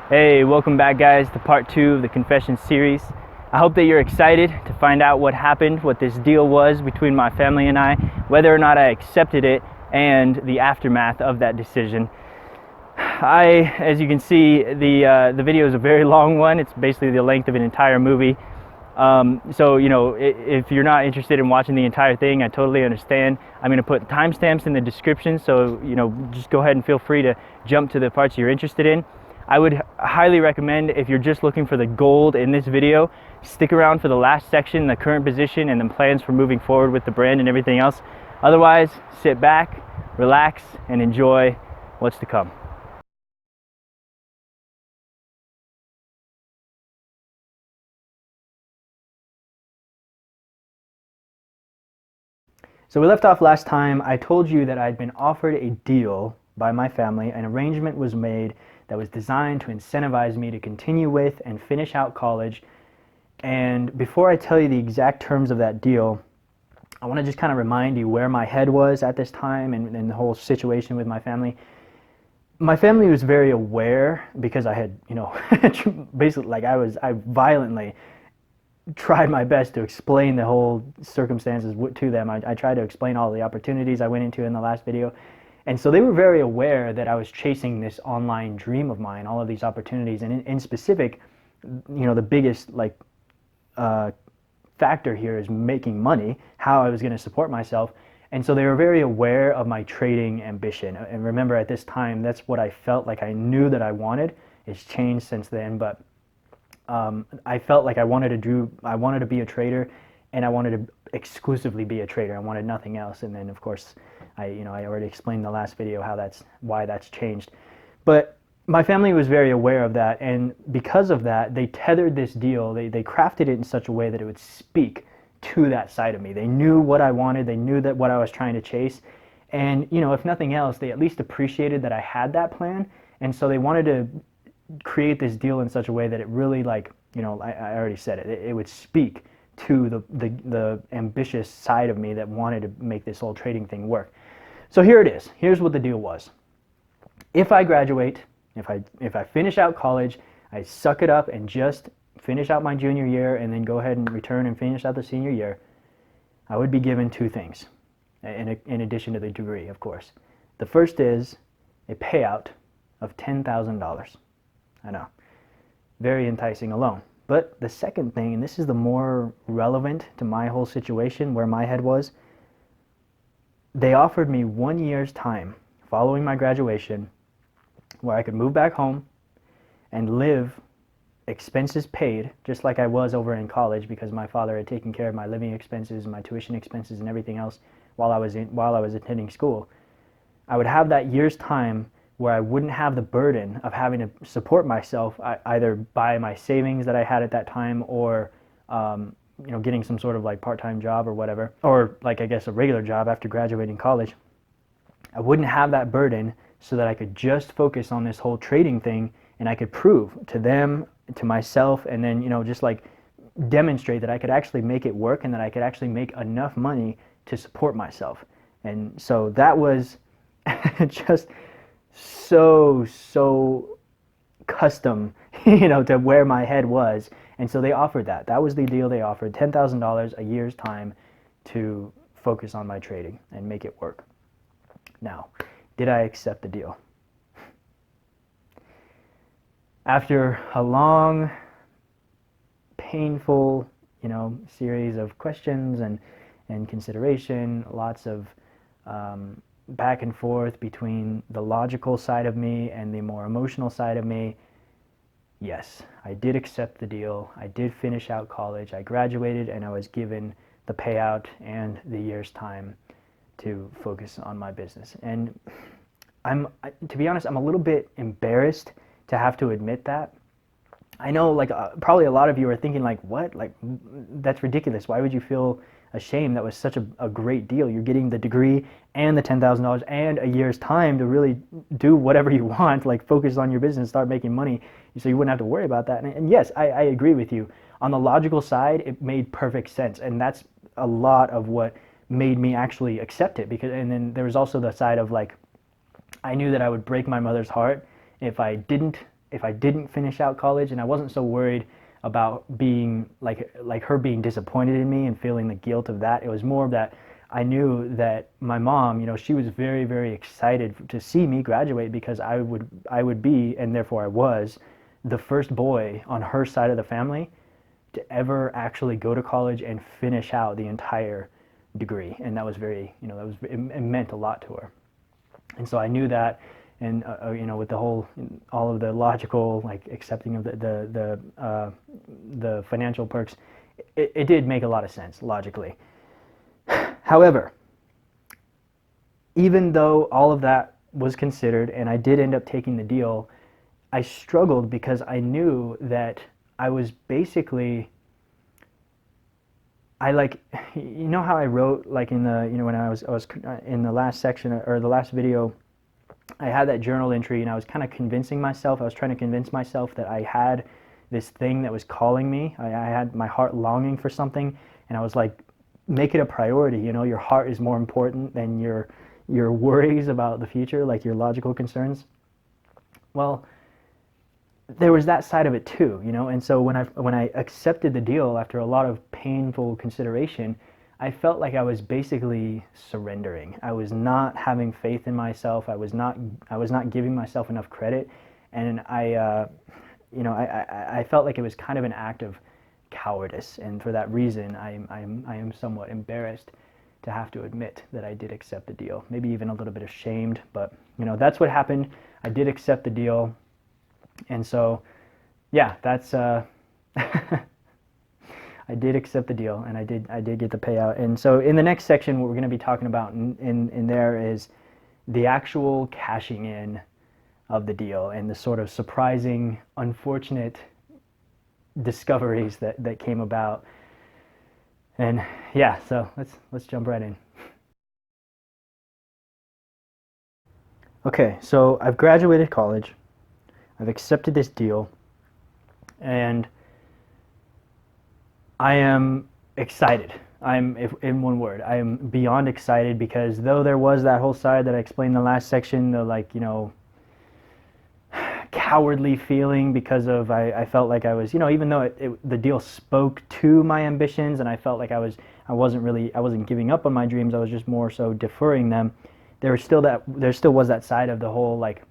Hey, welcome back guys to part 2 of the Confession series. I hope that you're excited to find out what happened, what this deal was between my family and I, whether or not I accepted it, and the aftermath of that decision. As you can see, the video is a very long one. It's basically the length of an entire movie. So, if you're not interested in watching the entire thing, I totally understand. I'm going to put timestamps in the description, so, just go ahead and feel free to jump to the parts you're interested in. I would highly recommend, if you're just looking for the gold in this video, stick around for the last section, the current position, and then plans for moving forward with the brand and everything else. Otherwise, sit back, relax, and enjoy what's to come. So we left off last time. I told you that I'd been offered a deal by my family. An arrangement was made that was designed to incentivize me to continue with and finish out college. And before I tell you the exact terms of that deal, I want to just kind of remind you where my head was at this time and the whole situation with my family. My family was very aware because I had, basically, I violently tried my best to explain the whole circumstances to them. I tried to explain all the opportunities I went into in the last video. And so they were very aware that I was chasing this online dream of mine, all of these opportunities. And in specific, the biggest factor here is making money, how I was going to support myself. And so they were very aware of my trading ambition. And remember, at this time, that's what I felt like I knew that I wanted. It's changed since then, but I felt like I wanted to be a trader, and I wanted to exclusively be a trader. I wanted nothing else. And then, of course, I already explained in the last video why that's changed. But my family was very aware of that, and because of that, they tethered this deal. They crafted it in such a way that it would speak to that side of me. They knew what I wanted. They knew that what I was trying to chase, and if nothing else, they at least appreciated that I had that plan, and so they wanted to create this deal in such a way that it really, I already said it. It would speak to the ambitious side of me that wanted to make this whole trading thing work. So here it is. Here's what the deal was. If I graduate, if I finish out college, I suck it up and just finish out my junior year and then go ahead and return and finish out the senior year, I would be given two things, in addition to the degree, of course. The first is a payout of $10,000. I know, very enticing alone. But the second thing, and this is the more relevant to my whole situation, where my head was, they offered me 1 year's time following my graduation where I could move back home and live expenses paid, just like I was over in college, because my father had taken care of my living expenses, my tuition expenses, and everything else while I was attending school. I would have that year's time where I wouldn't have the burden of having to support myself either by my savings that I had at that time, or getting some sort of part-time job or whatever, or I guess a regular job after graduating college. I wouldn't have that burden, so that I could just focus on this whole trading thing, and I could prove to them, to myself, and then just demonstrate that I could actually make it work, and that I could actually make enough money to support myself. And so that was just so custom, to where my head was. And so they offered that. That was the deal they offered, $10,000 a year's time to focus on my trading and make it work. Now, did I accept the deal? After a long, painful, series of questions and consideration, lots of back and forth between the logical side of me and the more emotional side of me, yes, I did accept the deal. I did finish out college. I graduated, and I was given the payout and the year's time to focus on my business. And to be honest, I'm a little bit embarrassed to have to admit that. I know, probably a lot of you are thinking, what? That's ridiculous. Why would you feel ashamed? That was such a great deal. You're getting the degree and the $10,000 and a year's time to really do whatever you want, focus on your business, start making money, so you wouldn't have to worry about that. And yes, I agree with you. On the logical side, it made perfect sense, and that's a lot of what made me actually accept it. And then there was also the side of I knew that I would break my mother's heart if I didn't if I didn't finish out college, and I wasn't so worried about being like her being disappointed in me and feeling the guilt of that. It was more that I knew that my mom, she was very, very excited to see me graduate because I would be, and therefore I was, the first boy on her side of the family to ever actually go to college and finish out the entire degree. And that was very, it meant a lot to her. And so I knew that, and with all of the logical, like accepting of the financial perks, it did make a lot of sense logically. However, even though all of that was considered and I did end up taking the deal, I struggled because I knew that I was basically, how I wrote like in the, when I was in the last section or the last video, I had that journal entry and I was kind of convincing myself, I was trying to convince myself that I had this thing that was calling me. I had my heart longing for something, and I was like, make it a priority. Your heart is more important than your worries about the future, like your logical concerns. Well, there was that side of it too, and so when I accepted the deal after a lot of painful consideration, I felt like I was basically surrendering. I was not having faith in myself. I was not giving myself enough credit, and I felt like it was kind of an act of cowardice, and for that reason, I am somewhat embarrassed to have to admit that I did accept the deal. Maybe even a little bit ashamed, but that's what happened. I did accept the deal, and so yeah, that's I did accept the deal, and I did get the payout. And so in the next section, what we're going to be talking about in there is the actual cashing in of the deal and the sort of surprising, unfortunate discoveries that came about. And yeah, so let's jump right in. Okay, so I've graduated college. I've accepted this deal, and I am excited. In one word, I am beyond excited, because though there was that whole side that I explained in the last section, the cowardly feeling because of I felt like I was, even though the deal spoke to my ambitions, and I felt like I wasn't giving up on my dreams, I was just more so deferring them. There still was that side of the whole like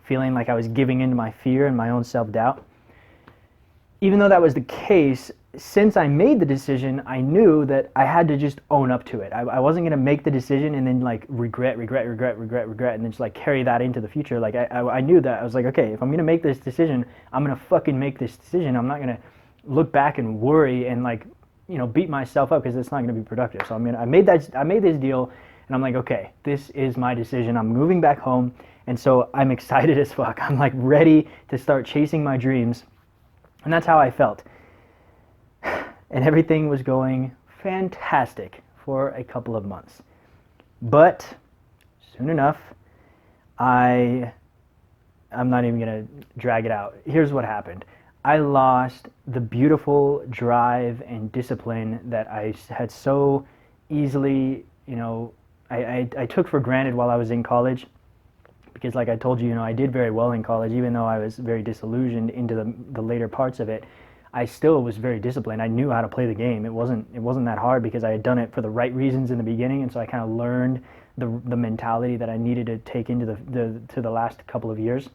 feeling like I was giving into my fear and my own self-doubt. Even though that was the case, since I made the decision, I knew that I had to just own up to it. I wasn't going to make the decision and then like regret, and then just like carry that into the future. Like I knew that. I was like, okay, if I'm going to make this decision, I'm going to fucking make this decision. I'm not going to look back and worry and like, beat myself up, because it's not going to be productive. So I made this deal, and I'm like, okay, this is my decision. I'm moving back home. And so I'm excited as fuck. I'm like ready to start chasing my dreams. And that's how I felt. And everything was going fantastic for a couple of months. But soon enough, I'm not even going to drag it out. Here's what happened. I lost the beautiful drive and discipline that I had so easily, I took for granted while I was in college. Because like I told you, I did very well in college, even though I was very disillusioned into the later parts of it. I still was very disciplined. I knew how to play the game. It wasn't that hard, because I had done it for the right reasons in the beginning, and so I kind of learned the mentality that I needed to take into the last couple of years,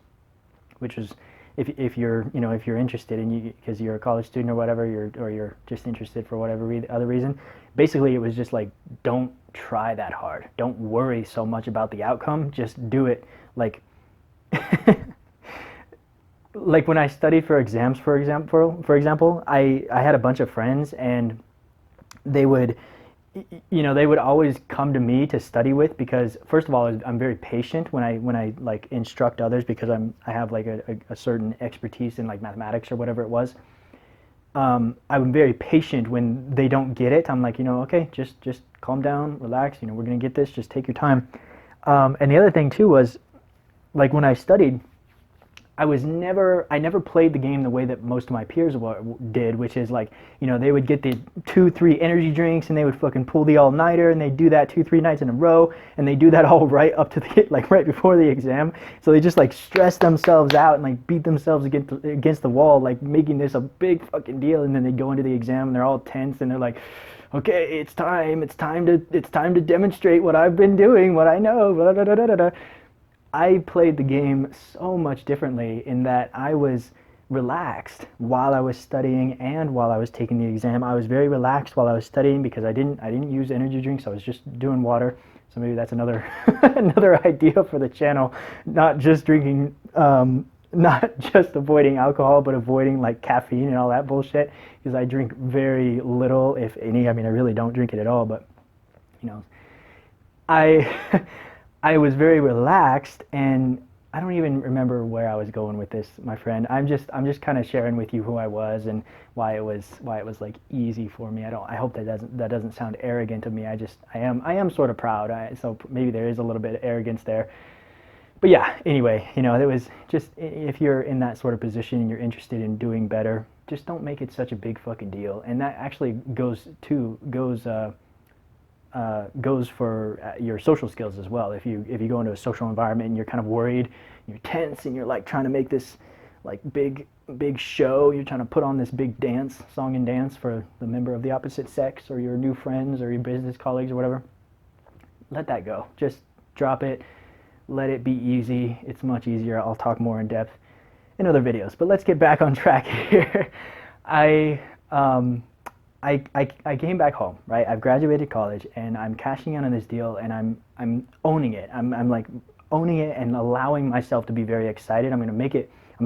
which was if you're interested in, because you're a college student or whatever, or you're just interested for whatever other reason. Basically, it was just like, don't try that hard. Don't worry so much about the outcome. Just do it. Like like when I studied for exams, for example, I had a bunch of friends, and they would always come to me to study with, because first of all, I'm very patient when I like instruct others, because I have like a certain expertise in like mathematics or whatever it was. I'm very patient when they don't get it. I'm like, okay, just calm down, relax. We're gonna get this. Just take your time. And the other thing too was, like when I studied, I never played the game the way that most of my peers did, which is like, they would get the 2, 3 energy drinks and they would fucking pull the all-nighter, and they do that 2, 3 nights in a row, and they do that all right up to the, like right before the exam. So they just like stress themselves out and like beat themselves against the wall, like making this a big fucking deal. And then they go into the exam and they're all tense and they're like, okay, it's time to demonstrate what I've been doing, what I know, blah, blah, blah, blah, blah. I played the game so much differently in that I was relaxed while I was studying and while I was taking the exam. I was very relaxed while I was studying because I didn't use energy drinks. I was just doing water. So maybe that's another another idea for the channel. Not just drinking, not just avoiding alcohol, but avoiding like caffeine and all that bullshit. Because I drink very little, if any. I mean, I really don't drink it at all. But I I was very relaxed, and I don't even remember where I was going with this, my friend. I'm just kind of sharing with you who I was and why it was like easy for me. I hope that doesn't sound arrogant of me. I am sort of proud. So maybe there is a little bit of arrogance there. But yeah, anyway, it was just, if you're in that sort of position and you're interested in doing better, just don't make it such a big fucking deal. And that actually goes for your social skills as well. If you go into a social environment and you're kind of worried, you're tense, and you're like trying to make this like big show, you're trying to put on this big song and dance for the member of the opposite sex or your new friends or your business colleagues or whatever, let that go. Just drop it. Let it be easy. It's much easier. I'll talk more in depth in other videos, but let's get back on track here. I came back home, right? I've graduated college and I'm cashing in on this deal, and I'm owning it. I'm like owning it and allowing myself to be very excited. I'm gonna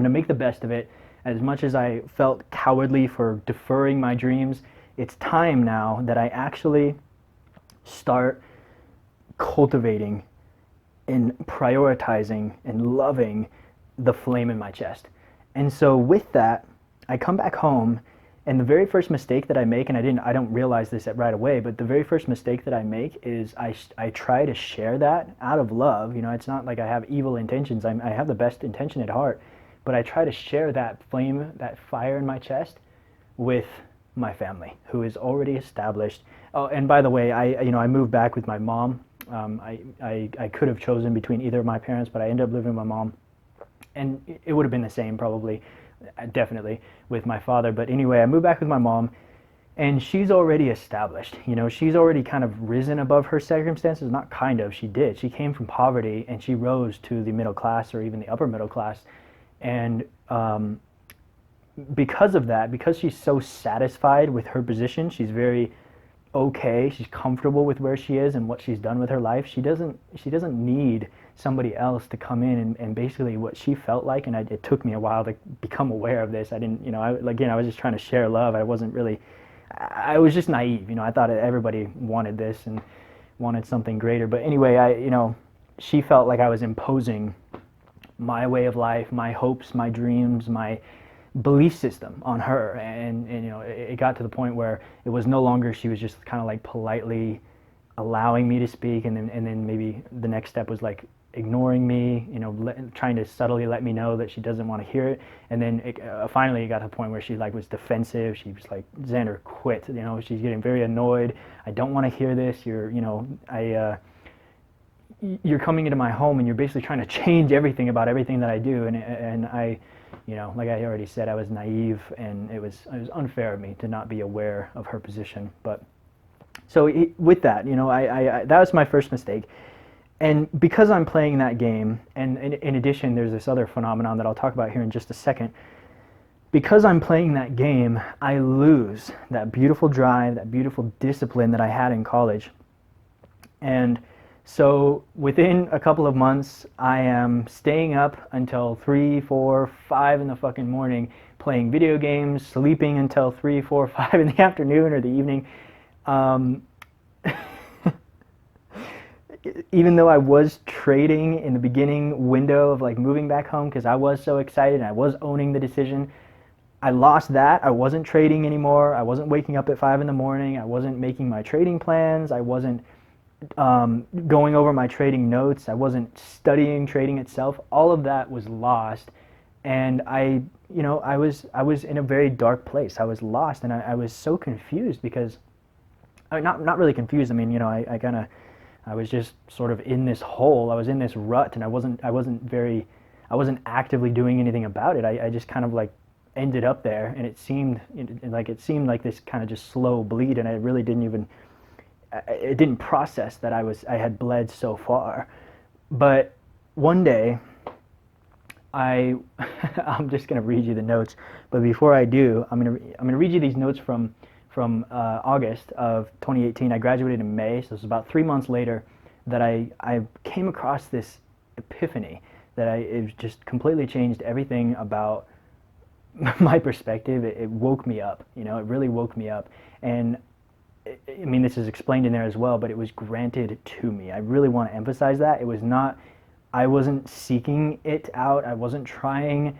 make the best of it. As much as I felt cowardly for deferring my dreams, it's time now that I actually start cultivating and prioritizing and loving the flame in my chest. And so with that, I come back home. And the very first mistake that I make, and I don't realize this right away, but the very first mistake that I make is I try to share that out of love. It's not like I have evil intentions. I have the best intention at heart, but I try to share that flame, that fire in my chest with my family, who is already established. Oh, and by the way, I moved back with my mom. I could have chosen between either of my parents, but I ended up living with my mom, and it would have been the same probably. Definitely with my father. But anyway, I moved back with my mom, and she's already established. She's already kind of risen above her circumstances. Not kind of, she did. She came from poverty and she rose to the middle class or even the upper middle class. And because of that, because she's so satisfied with her position, she's very okay, she's comfortable with where she is and what she's done with her life. She doesn't need somebody else to come in and basically what she felt like. And it took me a while to become aware of this. I didn't, I was just trying to share love. I was just naive. I thought everybody wanted this and wanted something greater. But anyway, she felt like I was imposing my way of life, my hopes, my dreams, my belief system on her. And it got to the point where it was no longer, she was just kind of like politely allowing me to speak, and then maybe the next step was like ignoring me, trying to subtly let me know that she doesn't want to hear it. And then finally it got to the point where she like was defensive. She was like, Xander, quit. She's getting very annoyed. I don't want to hear this. You're coming into my home and you're basically trying to change everything about everything that I do. And I, like I already said, I was naive, and it was unfair of me to not be aware of her position. But so with that, that was my first mistake. And because I'm playing that game, and in addition, there's this other phenomenon that I'll talk about here in just a second. Because I'm playing that game, I lose that beautiful drive, that beautiful discipline that I had in college. And so within a couple of months, I am staying up until 3, 4, 5 in the fucking morning, playing video games, sleeping until 3, 4, 5 in the afternoon or the evening. Even though I was trading in the beginning window of like moving back home because I was so excited and I was owning the decision, I lost that. I wasn't trading anymore. I wasn't waking up at 5 in the morning. I wasn't making my trading plans. I wasn't going over my trading notes. I wasn't studying trading itself. All of that was lost And I was in a very dark place. I was lost, and I was so confused because, I mean, not really confused. I mean, I was just sort of in this hole. I was in this rut, and I wasn't actively doing anything about it. I just kind of like ended up there, and it seemed like this kind of just slow bleed, and I really didn't even, it didn't process that I had bled so far. But one day, I I'm just gonna read you the notes, but before I do, I'm gonna read you these notes from August of 2018. I graduated in May, so it's about 3 months later that I came across this epiphany it just completely changed everything about my perspective. It woke me up, it really woke me up. And I mean, this is explained in there as well, but it was granted to me. I really want to emphasize that. I wasn't seeking it out. I wasn't trying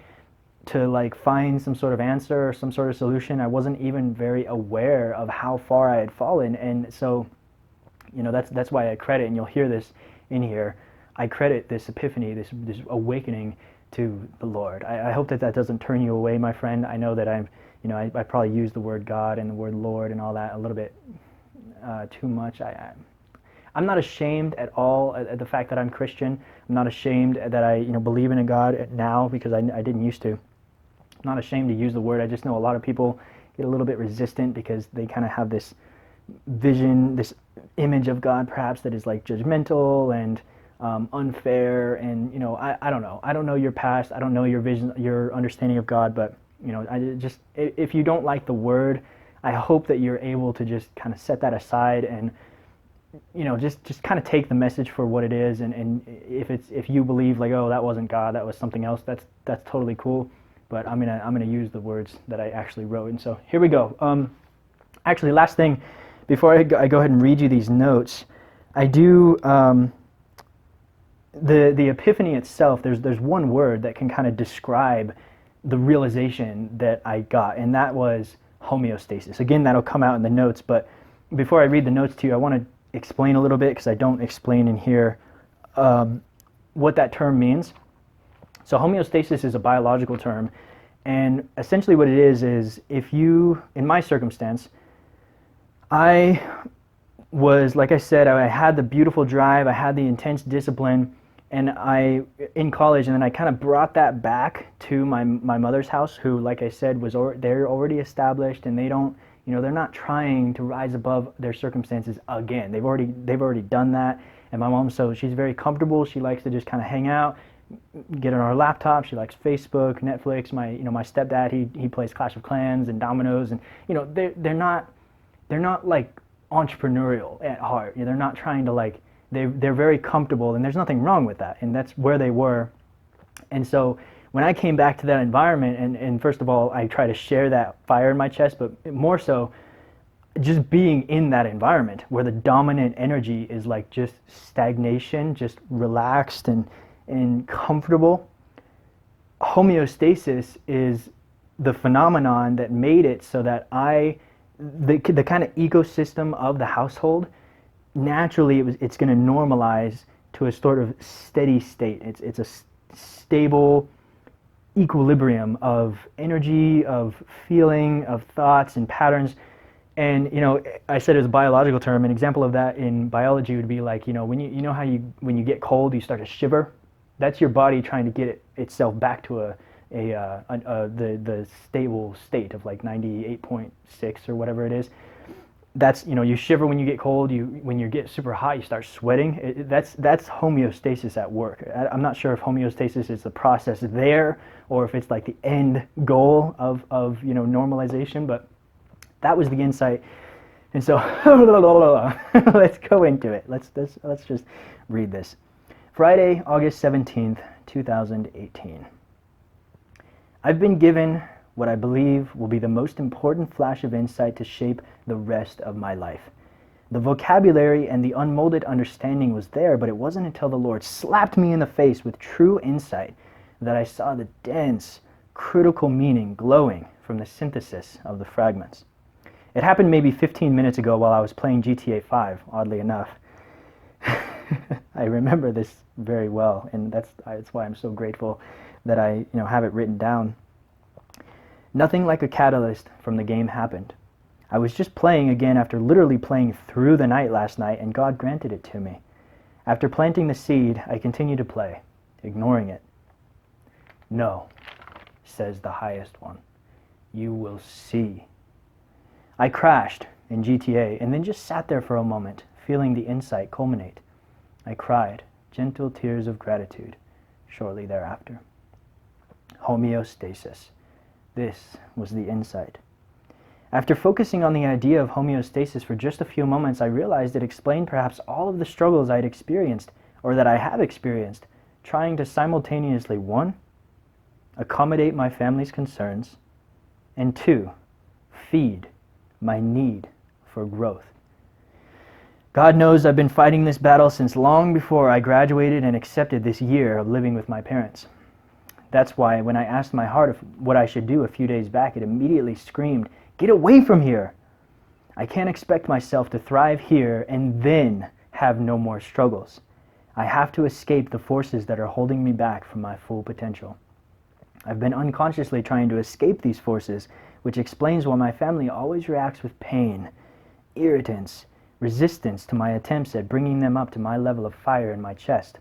to like find some sort of answer or some sort of solution. I wasn't even very aware of how far I had fallen. And so, that's why I credit, and you'll hear this in here, I credit this epiphany, this awakening to the Lord. I hope that doesn't turn you away, my friend. I know that I probably use the word God and the word Lord and all that a little bit too much. I'm not ashamed at all at the fact that I'm Christian. I'm not ashamed that I believe in a God now, because I didn't used to. I'm not ashamed to use the word. I just know a lot of people get a little bit resistant because they kind of have this vision, this image of God perhaps that is like judgmental and unfair, and I don't know. I don't know your past. I don't know your vision, your understanding of God, but if you don't like the word, I hope that you're able to just kind of set that aside and just kind of take the message for what it is. And if you believe like, oh, that wasn't God, that was something else, that's totally cool. But I'm gonna use the words that I actually wrote. And so here we go. Actually, last thing before I go ahead and read you these notes, I do. The epiphany itself, there's one word that can kind of describe the realization that I got, and that was homeostasis. Again, that'll come out in the notes, but before I read the notes to you, I want to explain a little bit, because I don't explain in here what that term means. So homeostasis is a biological term, and essentially what it is if you, in my circumstance, I was, like I said, I had the beautiful drive, I had the intense discipline, and in college, and then I kind of brought that back to my mother's house, who, like I said, they're already established, and they don't, they're not trying to rise above their circumstances again. They've already done that. And my mom, so she's very comfortable. She likes to just kind of hang out, get on our laptop. She likes Facebook, Netflix. My stepdad, he plays Clash of Clans and Dominoes, and they're not like entrepreneurial at heart. They're not trying to like. They're very comfortable, and there's nothing wrong with that, and that's where they were. And so when I came back to that environment, and first of all, I try to share that fire in my chest, but more so, just being in that environment where the dominant energy is like just stagnation, just relaxed and comfortable. Homeostasis is the phenomenon that made it so that the kind of ecosystem of the household, naturally it's going to normalize to a sort of steady state. It's a stable equilibrium of energy, of feeling, of thoughts and patterns. And I said it's a biological term. An example of that in biology would be like, when when you get cold, you start to shiver. That's your body trying to get itself back to the stable state of like 98.6 or whatever it is. That's, you shiver when you get cold. When you get super hot, you start sweating. That's homeostasis at work. I'm not sure if homeostasis is the process there, or if it's like the end goal of normalization, but that was the insight. And so let's go into it. Let's just read this. Friday, August 17th, 2018. I've been given what I believe will be the most important flash of insight to shape the rest of my life. The vocabulary and the unmolded understanding was there, but it wasn't until the Lord slapped me in the face with true insight that I saw the dense, critical meaning glowing from the synthesis of the fragments. It happened maybe 15 minutes ago while I was playing GTA 5, oddly enough. I remember this very well, and that's why I'm so grateful that I have it written down. Nothing like a catalyst from the game happened. I was just playing again after literally playing through the night last night, and God granted it to me. After planting the seed, I continued to play, ignoring it. No, says the highest one. You will see. I crashed in GTA and then just sat there for a moment, feeling the insight culminate. I cried, gentle tears of gratitude, shortly thereafter. Homeostasis. This was the insight. After focusing on the idea of homeostasis for just a few moments, I realized it explained perhaps all of the struggles I had experienced, or that I have experienced, trying to simultaneously, 1, accommodate my family's concerns, and 2, feed my need for growth. God knows I've been fighting this battle since long before I graduated and accepted this year of living with my parents. That's why when I asked my heart what I should do a few days back, it immediately screamed, "Get away from here!" I can't expect myself to thrive here and then have no more struggles. I have to escape the forces that are holding me back from my full potential. I've been unconsciously trying to escape these forces, which explains why my family always reacts with pain, irritants, resistance to my attempts at bringing them up to my level of fire in my chest.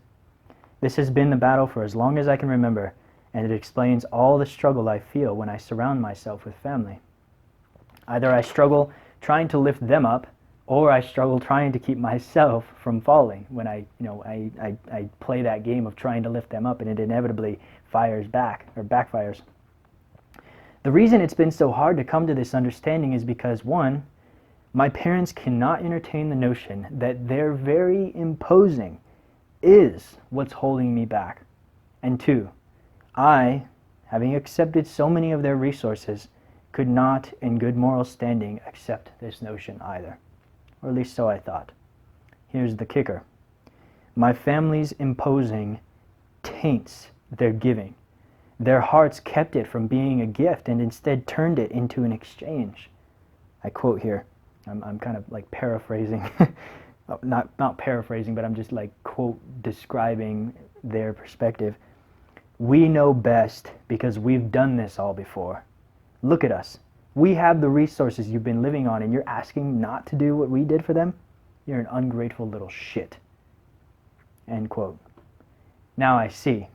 This has been the battle for as long as I can remember, and it explains all the struggle I feel when I surround myself with family. Either I struggle trying to lift them up, or I struggle trying to keep myself from falling when I play that game of trying to lift them up, and it inevitably fires back, or backfires. The reason it's been so hard to come to this understanding is because, 1, my parents cannot entertain the notion that their very imposing is what's holding me back. And 2, I, having accepted so many of their resources, could not, in good moral standing, accept this notion either. Or at least so I thought. Here's the kicker. My family's imposing taints their giving. Their hearts kept it from being a gift and instead turned it into an exchange. I quote here. I'm kind of like paraphrasing. not paraphrasing, but I'm just like quote describing their perspective. We know best because we've done this all before. Look at us. We have the resources you've been living on, and you're asking not to do what we did for them? You're an ungrateful little shit. End quote. Now I see.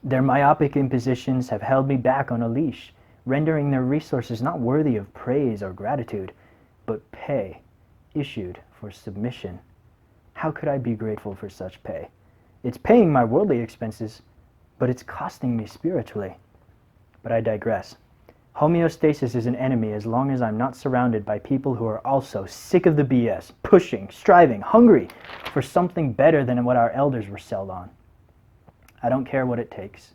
Their myopic impositions have held me back on a leash, rendering their resources not worthy of praise or gratitude, but pay issued for submission. How could I be grateful for such pay? It's paying my worldly expenses, but it's costing me spiritually. But I digress. Homeostasis is an enemy as long as I'm not surrounded by people who are also sick of the BS, pushing, striving, hungry for something better than what our elders were sold on. I don't care what it takes.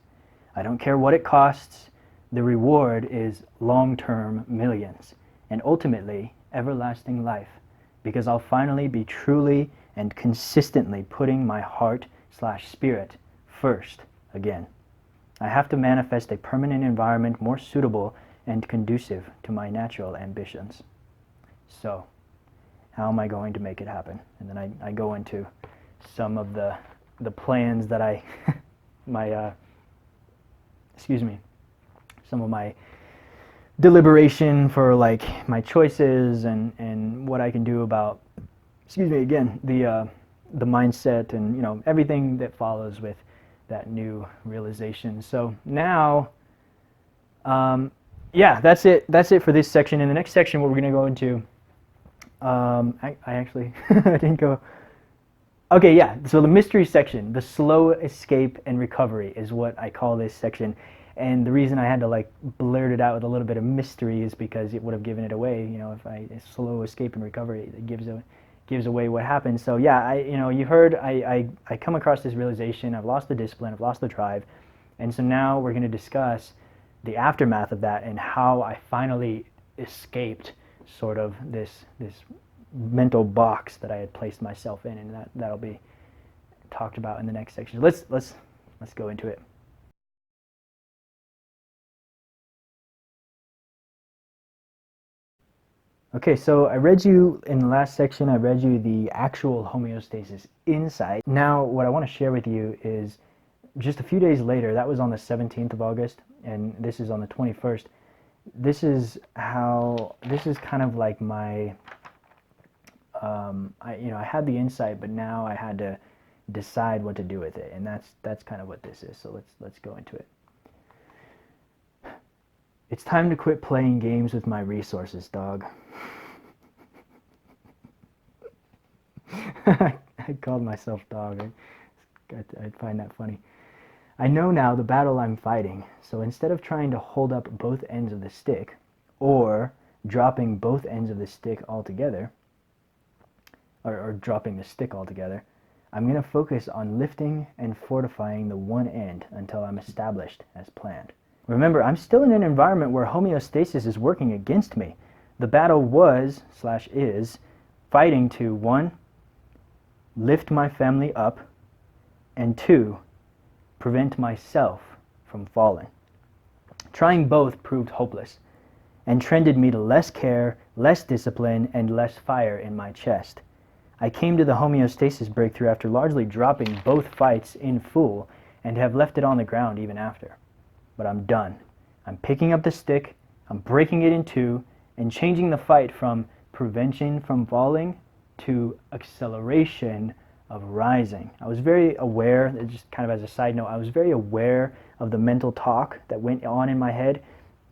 I don't care what it costs. The reward is long-term millions, and ultimately everlasting life, because I'll finally be truly and consistently putting my heart/spirit first again. I have to manifest a permanent environment more suitable and conducive to my natural ambitions. So, how am I going to make it happen? And then I go into some of the plans that some of my deliberation for like my choices and what I can do about, the mindset and everything that follows with that new realization. So now, that's it. That's it for this section. In the next section, what we're going to go into, I actually I didn't go. Okay, yeah. So the mystery section, the slow escape and recovery, is what I call this section. And the reason I had to like blurt it out with a little bit of mystery is because it would have given it away. If I slow escape and recovery, it gives away what happened. So yeah, you heard I come across this realization. I've lost the discipline. I've lost the drive, and so now we're going to discuss the aftermath of that and how I finally escaped sort of this mental box that I had placed myself in, and that'll be talked about in the next section. Let's go into it. Okay, so I read you in the last section, I read you the actual homeostasis insight. Now, what I want to share with you is just a few days later, that was on the 17th of August, and this is on the 21st. This is kind of like my, I had the insight, but now I had to decide what to do with it, and that's kind of what this is. So let's go into it. It's time to quit playing games with my resources, dog. I called myself dog. I find that funny. I know now the battle I'm fighting, so instead of trying to hold up both ends of the stick, or dropping both ends of the stick altogether, or dropping the stick altogether, I'm going to focus on lifting and fortifying the one end until I'm established as planned. Remember, I'm still in an environment where homeostasis is working against me. The battle was/is fighting to 1, lift my family up, and 2, prevent myself from falling. Trying both proved hopeless and trended me to less care, less discipline, and less fire in my chest. I came to the homeostasis breakthrough after largely dropping both fights in full and have left it on the ground even after. But I'm done. I'm picking up the stick, I'm breaking it in two, and changing the fight from prevention from falling to acceleration of rising. I was very aware, just kind of as a side note, I was very aware of the mental talk that went on in my head.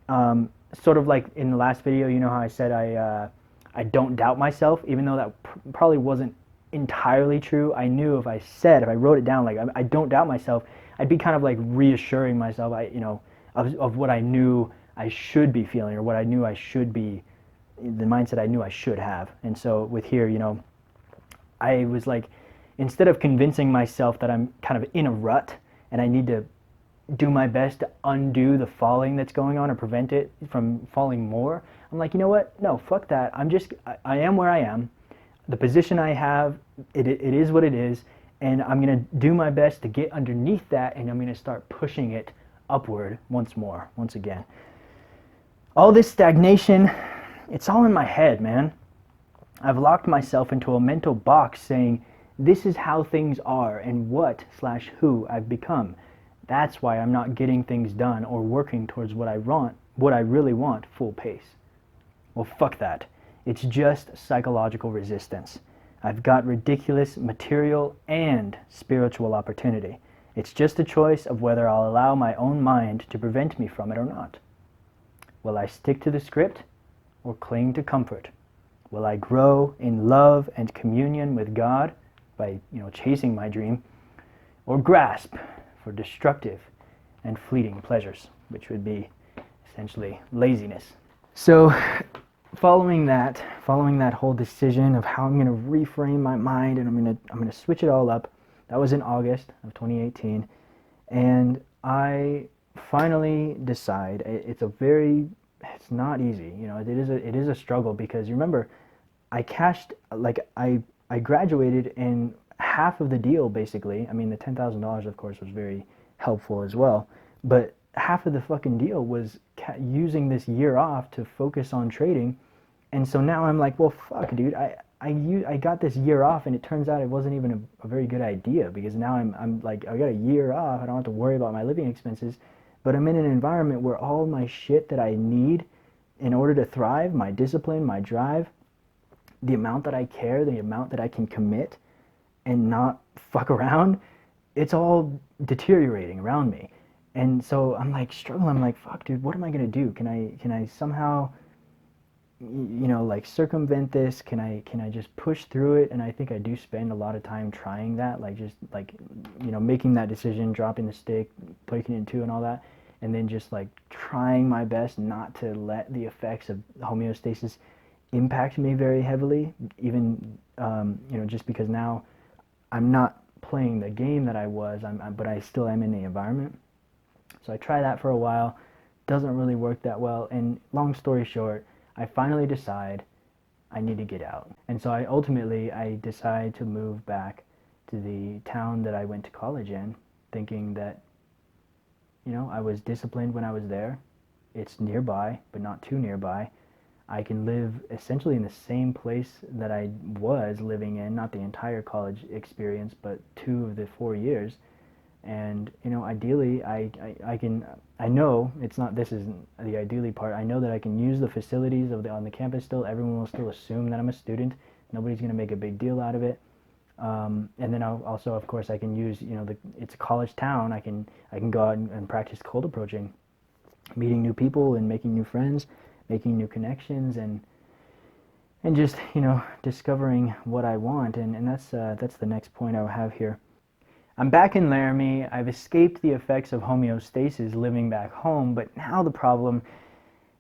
Sort of like in the last video, you know how I said I don't doubt myself, even though that probably wasn't entirely true. I knew if I wrote it down, like I don't doubt myself, I'd be kind of like reassuring myself, of what I knew I should be feeling, or what I knew I should be, the mindset I knew I should have. And so with here, I was like, instead of convincing myself that I'm kind of in a rut and I need to do my best to undo the falling that's going on or prevent it from falling more, I'm like, you know what? No, fuck that. I am where I am. The position I have, it is what it is, and I'm going to do my best to get underneath that, and I'm going to start pushing it upward once again. All this stagnation, it's all in my head, man. I've locked myself into a mental box saying, this is how things are and what/who I've become. That's why I'm not getting things done or working towards what I really want, full pace. Well, fuck that. It's just psychological resistance. I've got ridiculous material and spiritual opportunity. It's just a choice of whether I'll allow my own mind to prevent me from it or not. Will I stick to the script or cling to comfort? Will I grow in love and communion with God by, chasing my dream, or grasp for destructive and fleeting pleasures, which would be essentially laziness? So following that whole decision of how I'm going to reframe my mind, and I'm going to switch it all up, that was in August of 2018, and I finally decide it's not easy. It is a struggle, because you remember, I graduated, and half of the deal, basically, I mean, the $10,000 of course was very helpful as well, but half of the fucking deal was using this year off to focus on trading. And so now I'm like, well, fuck, dude, I got this year off, and it turns out it wasn't even a very good idea, because now I'm like, I got a year off, I don't have to worry about my living expenses, but I'm in an environment where all my shit that I need in order to thrive, my discipline, my drive, the amount that I care, the amount that I can commit and not fuck around, it's all deteriorating around me. And so I'm like struggling. I'm like, fuck, dude, what am I gonna do? Can I somehow, circumvent this? Can I just push through it? And I think I do spend a lot of time trying that, making that decision, dropping the stick, breaking it in two and all that, and then just like trying my best not to let the effects of homeostasis impact me very heavily, even just because now I'm not playing the game that I was, but I still am in the environment. So I try that for a while, doesn't really work that well, and long story short, I finally decide I need to get out. And so I decide to move back to the town that I went to college in, thinking that, I was disciplined when I was there. It's nearby, but not too nearby. I can live essentially in the same place that I was living in, not the entire college experience, but 2 of the 4 years. And ideally, I know it's not, this isn't the ideally part. I know that I can use the facilities on the campus still. Everyone will still assume that I'm a student. Nobody's going to make a big deal out of it. And then I'll also, of course, I can use, it's a college town. I can go out and practice cold approaching, meeting new people and making new friends, making new connections, and just, discovering what I want. And that's the next point I have here. I'm back in Laramie. I've escaped the effects of homeostasis living back home, but now the problem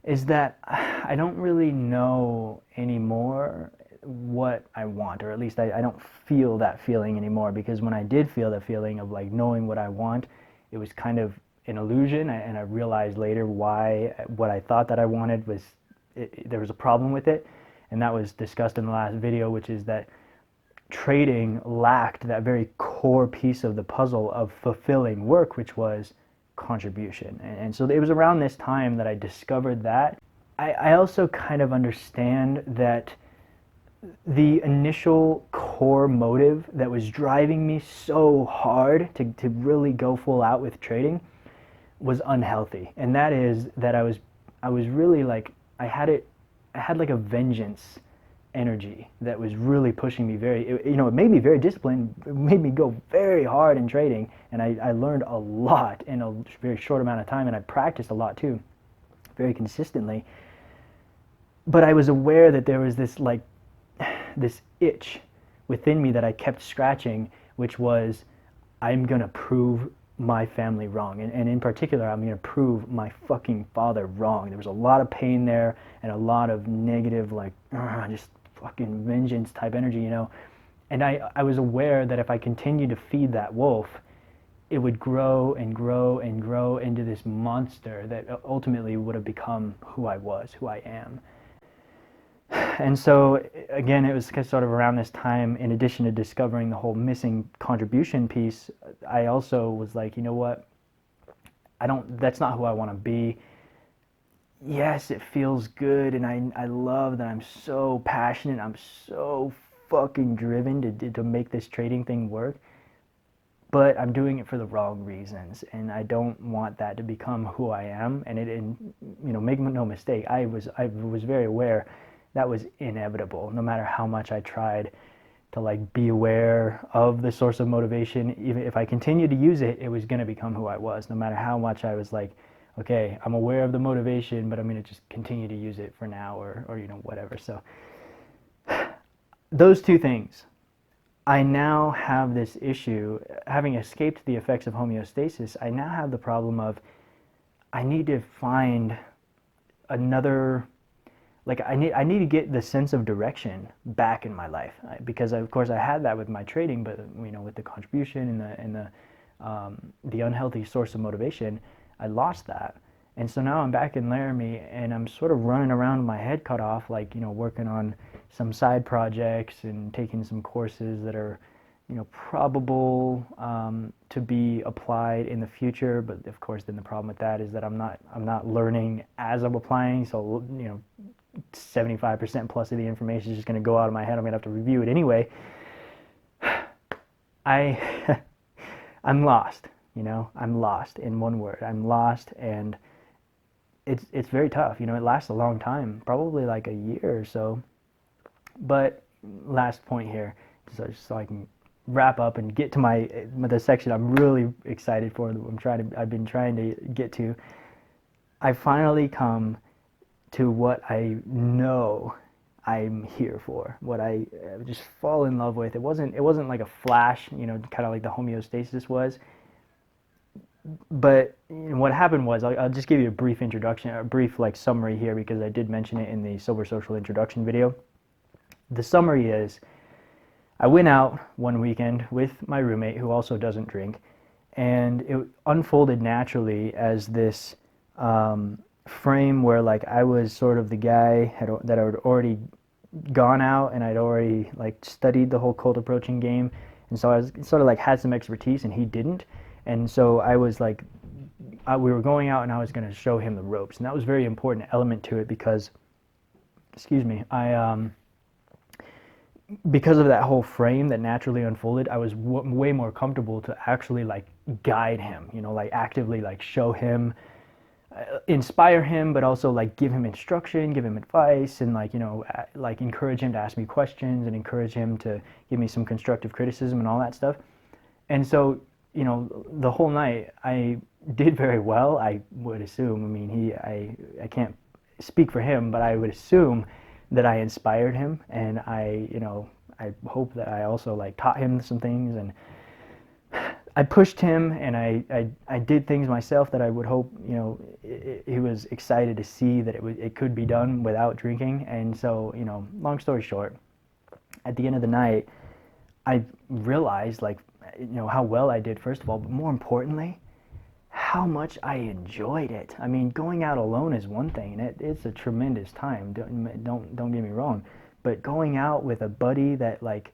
is that I don't really know anymore what I want, or at least I don't feel that feeling anymore, because when I did feel that feeling of like knowing what I want, it was kind of an illusion, and I realized later why what I thought that I wanted was, there was a problem with it, and that was discussed in the last video, which is that trading lacked that very core piece of the puzzle of fulfilling work, which was contribution. And so it was around this time that I discovered that. I also kind of understand that the initial core motive that was driving me so hard to really go full out with trading was unhealthy. And that is that I was really like, I had like a vengeance energy that was really pushing me it made me very disciplined. It made me go very hard in trading, and I learned a lot in a very short amount of time, and I practiced a lot too, very consistently. But I was aware that there was this itch within me that I kept scratching, which was, I'm gonna prove my family wrong, and in particular, I'm gonna prove my fucking father wrong. There was a lot of pain there, and a lot of negative, like, just fucking vengeance type energy, and I was aware that if I continued to feed that wolf, it would grow and grow and grow into this monster that ultimately would have become who I was, who I am. And so again, it was sort of around this time, in addition to discovering the whole missing contribution piece, I also was like, you know what, that's not who I want to be. Yes, it feels good, and I love that I'm so passionate, I'm so fucking driven to make this trading thing work, but I'm doing it for the wrong reasons, and I don't want that to become who I am. And make no mistake, I was very aware that was inevitable. No matter how much I tried to like be aware of the source of motivation, even if I continued to use it, it was going to become who I was. No matter how much I was like, okay, I'm aware of the motivation, but I'm going to just continue to use it for now, or whatever. So those two things. I now have this issue, having escaped the effects of homeostasis, I now have the problem of, I need to find another, like I need to get the sense of direction back in my life, because of course I had that with my trading, but with the contribution and the unhealthy source of motivation, I lost that. And so now I'm back in Laramie, and I'm sort of running around with my head cut off, like, working on some side projects and taking some courses that are, probable to be applied in the future. But of course, then the problem with that is that I'm not learning as I'm applying. So, 75% plus of the information is just going to go out of my head. I'm going to have to review it anyway. I'm lost. I'm lost, in one word. I'm lost, and it's very tough. It lasts a long time, probably like a year or so. But last point here, so I can wrap up and get to the section I'm really excited for. I've been trying to get to. I finally come to what I know I'm here for, what I just fall in love with. It wasn't like a flash, kind of like the homeostasis was. But what happened was, I'll just give you a brief introduction, a brief summary here, because I did mention it in the Sober Social introduction video. The summary is, I went out one weekend with my roommate, who also doesn't drink, and it unfolded naturally as this frame where I was sort of the guy that had already gone out, and I'd already studied the whole cold approaching game, and so I was sort of had some expertise, and he didn't. And so I was we were going out, and I was going to show him the ropes, and that was a very important element to it, because, excuse me, because of that whole frame that naturally unfolded, I was way more comfortable to actually like guide him, like actively like show him, inspire him, but also like give him instruction, give him advice, and like, like encourage him to ask me questions and encourage him to give me some constructive criticism and all that stuff. And so, the whole night I did very well, I would assume. I mean, I can't speak for him, but I would assume that I inspired him, and I hope that I also like taught him some things, and I pushed him, and I did things myself that I would hope, he was excited to see that it could be done without drinking. And so, long story short, at the end of the night, I realized like, how well I did, first of all, but more importantly, how much I enjoyed it. I mean, going out alone is one thing, and it's a tremendous time. Don't get me wrong, but going out with a buddy that like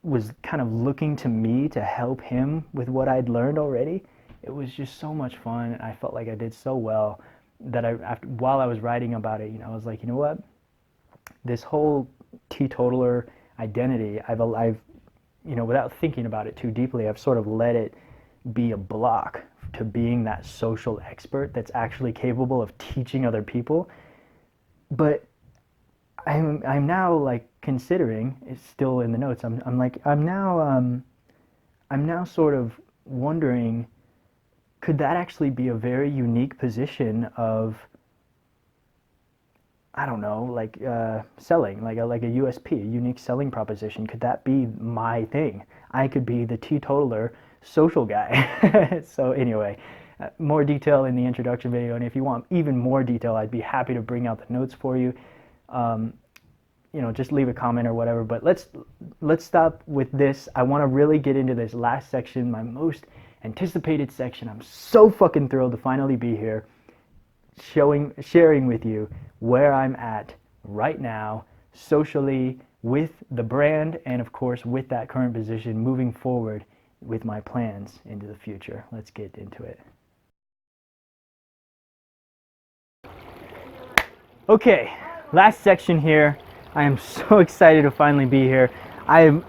was kind of looking to me to help him with what I'd learned already, it was just so much fun, and I felt like I did so well that while I was writing about it, I was like, you know what, this whole teetotaler identity, I've without thinking about it too deeply, I've sort of let it be a block to being that social expert that's actually capable of teaching other people. But I'm now like considering, it's still in the notes, I'm now sort of wondering, could that actually be a very unique position of, I don't know, like selling, like a USP, a unique selling proposition? Could that be my thing? I could be the teetotaler social guy. So anyway, more detail in the introduction video, and if you want even more detail, I'd be happy to bring out the notes for you. Just leave a comment or whatever. But let's stop with this. I want to really get into this last section, my most anticipated section. I'm so fucking thrilled to finally be here, sharing with you where I'm at right now socially with the brand, and of course with that current position moving forward with my plans into the future. Let's get into it. Okay, last section here. I am so excited to finally be here. I have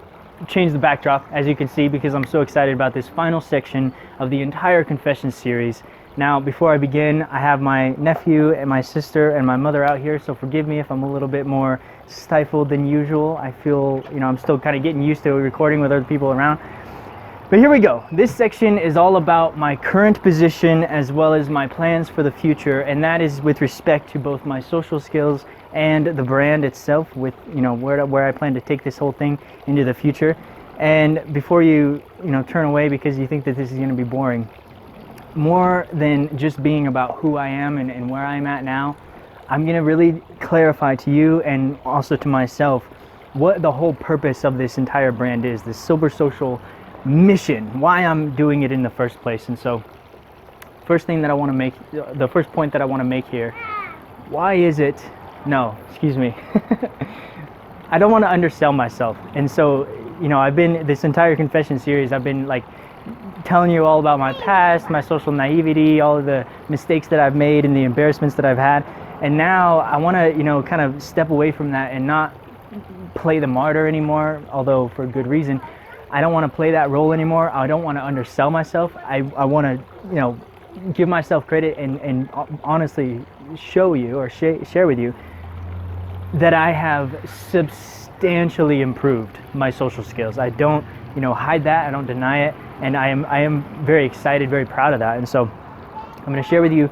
changed the backdrop, as you can see, because I'm so excited about this final section of the entire Confessions series. Now, before I begin, I have my nephew and my sister and my mother out here, so forgive me if I'm a little bit more stifled than usual. I feel, I'm still kind of getting used to recording with other people around. But here we go. This section is all about my current position as well as my plans for the future, and that is with respect to both my social skills and the brand itself, with where I plan to take this whole thing into the future. And before you turn away because you think that this is going to be boring, more than just being about who I am and where I'm at now, I'm going to really clarify to you and also to myself what the whole purpose of this entire brand is, this Sober Social mission, why I'm doing it in the first place. And so the first point that I want to make here, why is it, no, excuse me, I don't want to undersell myself. And so, I've been, this entire confession series, I've been like telling you all about my past, my social naivety, all of the mistakes that I've made and the embarrassments that I've had. And now I want to, kind of step away from that and not play the martyr anymore, although for good reason. I don't want to play that role anymore. I don't want to undersell myself. I want to, give myself credit and honestly show you or share with you that I have substantially improved my social skills. I don't, hide that. I don't deny it. And I am very excited, very proud of that. And so I'm going to share with you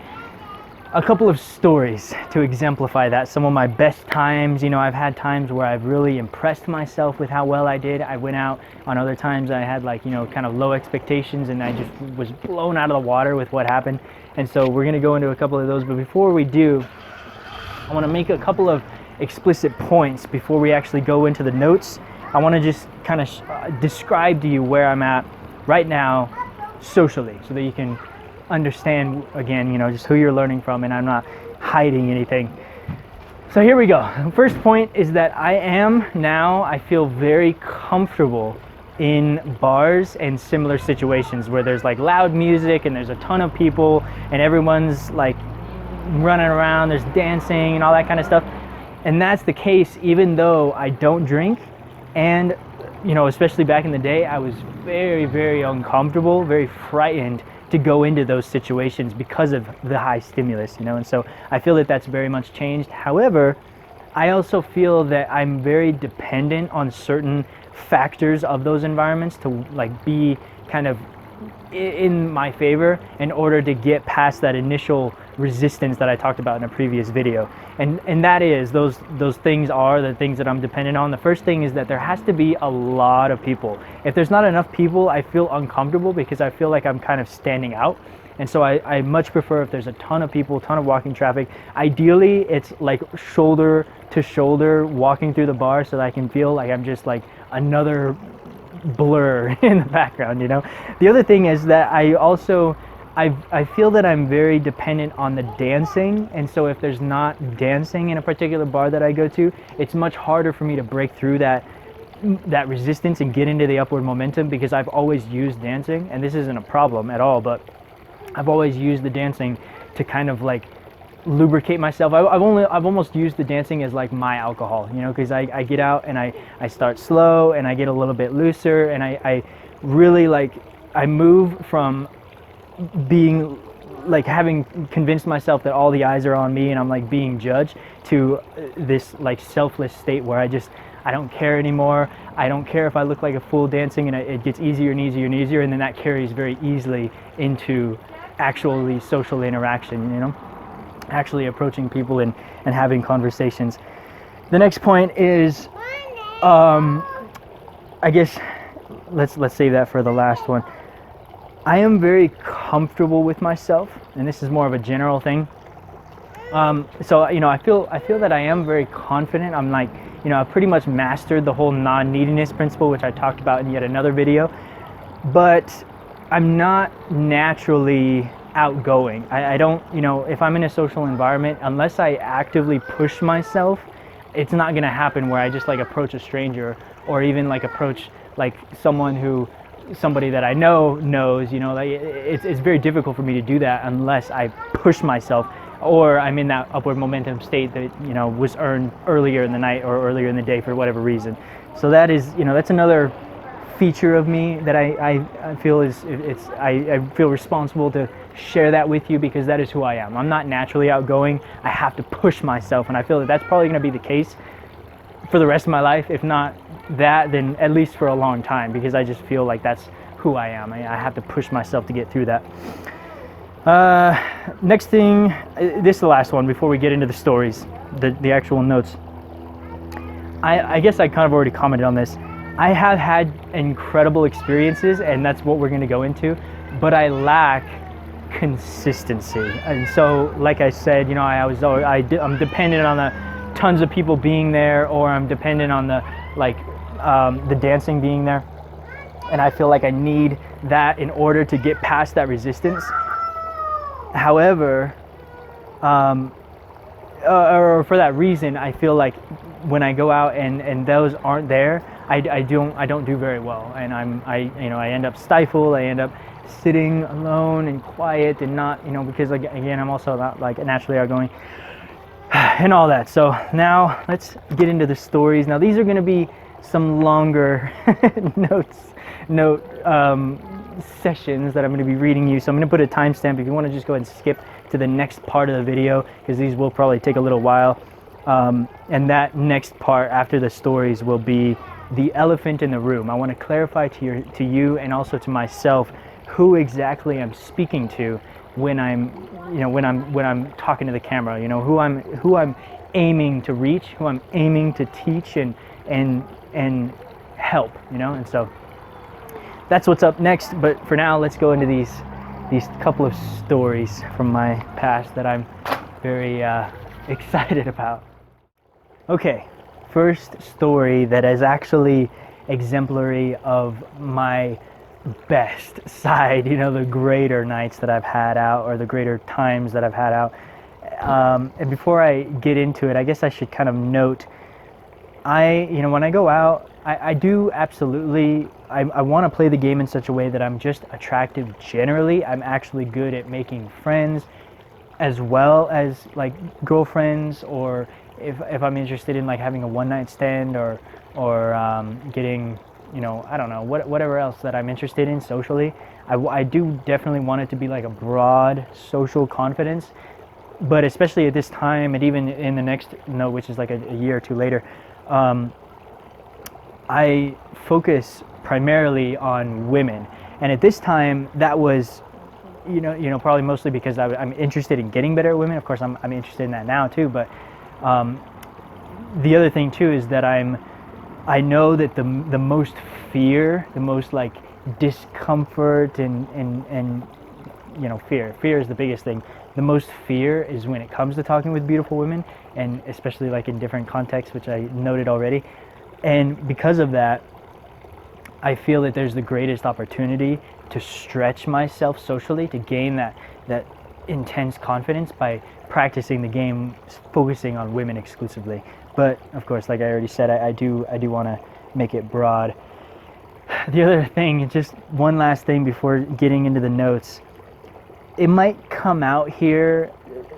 a couple of stories to exemplify that. Some of my best times, I've had times where I've really impressed myself with how well I did. I went out on other times I had kind of low expectations, and I just was blown out of the water with what happened. And so we're going to go into a couple of those. But before we do, I want to make a couple of explicit points before we actually go into the notes. I want to just kind of describe to you where I'm at right now socially, so that you can understand again, just who you're learning from, and I'm not hiding anything. So here we go. The first point is that I feel very comfortable in bars and similar situations where there's like loud music and there's a ton of people and everyone's like running around, there's dancing and all that kind of stuff. And that's the case even though I don't drink. And, especially back in the day, I was very, very uncomfortable, very frightened to go into those situations because of the high stimulus, and so I feel that that's very much changed. However, I also feel that I'm very dependent on certain factors of those environments to like be kind of in my favor in order to get past that initial resistance that I talked about in a previous video. And that is, those things are the things that I'm dependent on. The first thing is that there has to be a lot of people. If there's not enough people, I feel uncomfortable because I feel like I'm kind of standing out. And so I much prefer if there's a ton of people, ton of walking traffic. Ideally, it's like shoulder to shoulder walking through the bar so that I can feel like I'm just like another blur in the background. The other thing is that I feel that I'm very dependent on the dancing, and so if there's not dancing in a particular bar that I go to, it's much harder for me to break through that resistance and get into the upward momentum, because I've always used dancing, and this isn't a problem at all, but I've always used the dancing to kind of like lubricate myself. I've almost used the dancing as like my alcohol, because I get out and I start slow and I get a little bit looser, and I really I move from being like having convinced myself that all the eyes are on me and I'm like being judged, to this like selfless state where I don't care anymore. I don't care if I look like a fool dancing, and it gets easier and easier and easier, and then that carries very easily into actually social interaction, actually approaching people and having conversations. The next point is, I guess let's save that for the last one. I am very comfortable with myself, and this is more of a general thing. So I feel that I am very confident. I'm like, I've pretty much mastered the whole non-neediness principle, which I talked about in yet another video. But I'm not naturally outgoing. I don't, if I'm in a social environment, unless I actively push myself, it's not gonna happen where I just like approach a stranger, or even like approach like somebody that I knows, it's very difficult for me to do that unless I push myself, or I'm in that upward momentum state that, was earned earlier in the night or earlier in the day for whatever reason. So that is, that's another feature of me that I feel I feel responsible to share that with you, because that is who I am. I'm not naturally outgoing. I have to push myself, and I feel that that's probably going to be the case for the rest of my life. If not that, then at least for a long time, because I just feel like that's who I am. I have to push myself to get through that. Next thing, this is the last one before we get into the stories, the actual notes. I guess I kind of already commented on this. I have had incredible experiences, and that's what we're going to go into, but I lack consistency. And so, like I said, I'm dependent on the tons of people being there, or I'm dependent on the dancing being there, and I feel like I need that in order to get past that resistance. However, or for that reason, I feel like when I go out and those aren't there, I don't do very well, and I end up stifled. I end up sitting alone and quiet, and not, because again, I'm also not like naturally outgoing and all that. So now let's get into the stories. Now these are going to be some longer note sessions that I'm going to be reading you. So I'm going to put a timestamp if you want to just go ahead and skip to the next part of the video, because these will probably take a little while. And that next part after the stories will be the elephant in the room. I want to clarify to you and also to myself who exactly I'm speaking to when I'm talking to the camera. Who I'm aiming to reach, who I'm aiming to teach and help. And so that's what's up next. But for now, let's go into these couple of stories from my past that I'm very excited about. Okay, first story that is actually exemplary of my best side, the greater nights that I've had out, or the greater times that I've had out. And before I get into it, I guess I should kind of note, when I go out, I do absolutely, I want to play the game in such a way that I'm just attractive generally. I'm actually good at making friends, as well as like girlfriends, or if I'm interested in like having a one night stand, or getting, I don't know, whatever else that I'm interested in socially. I do definitely want it to be like a broad social confidence, but especially at this time, and even in the next note, which is like a year or two later, I focus primarily on women. And at this time, that was, probably mostly because I'm interested in getting better at women. Of course, I'm interested in that now too. But the other thing too is that I know that the most fear, the most like discomfort, and fear is the biggest thing. The most fear is when it comes to talking with beautiful women, and especially like in different contexts, which I noted already. And because of that, I feel that there's the greatest opportunity to stretch myself socially, to gain that intense confidence by practicing the game, focusing on women exclusively. But of course, like I already said, I do want to make it broad. The other thing, just one last thing before getting into the notes, it might come out here,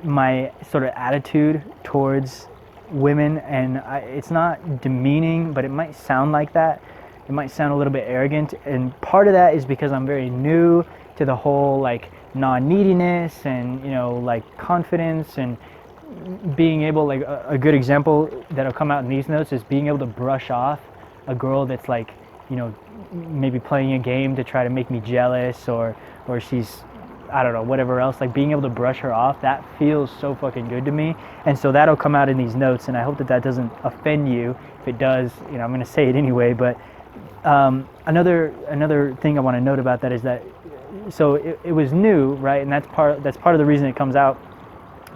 my sort of attitude towards women, and it's not demeaning, but it might sound like that. It might sound a little bit arrogant, and part of that is because I'm very new to the whole like non-neediness and like confidence, and being able, like a good example that'll come out in these notes is being able to brush off a girl that's like maybe playing a game to try to make me jealous, or she's, I don't know, whatever else, like being able to brush her off. That feels so fucking good to me, and so that'll come out in these notes, and I hope that doesn't offend you. If it does, I'm going to say it anyway. But another thing I want to note about that is that, so it was new, right? And that's part of the reason it comes out.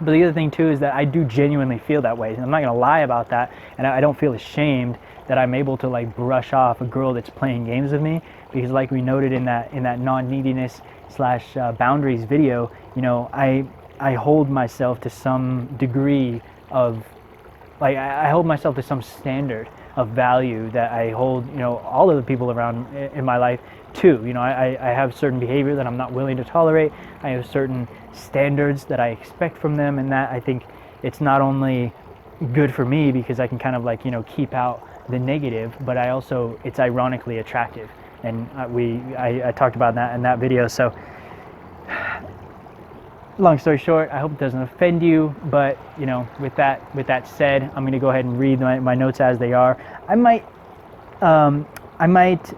But the other thing too is that I do genuinely feel that way. I'm not going to lie about that, and I don't feel ashamed that I'm able to like brush off a girl that's playing games with me, because like we noted in that non-neediness / boundaries video, I hold myself to some degree of, like, I hold myself to some standard of value that I hold, all of the people around in my life too. I have certain behavior that I'm not willing to tolerate. I have certain standards that I expect from them, and that I think it's not only good for me because I can kind of like, keep out the negative, but it's ironically attractive. And I talked about that in that video. So long story short, I hope it doesn't offend you, but with that said, I'm going to go ahead and read my notes as they are. I might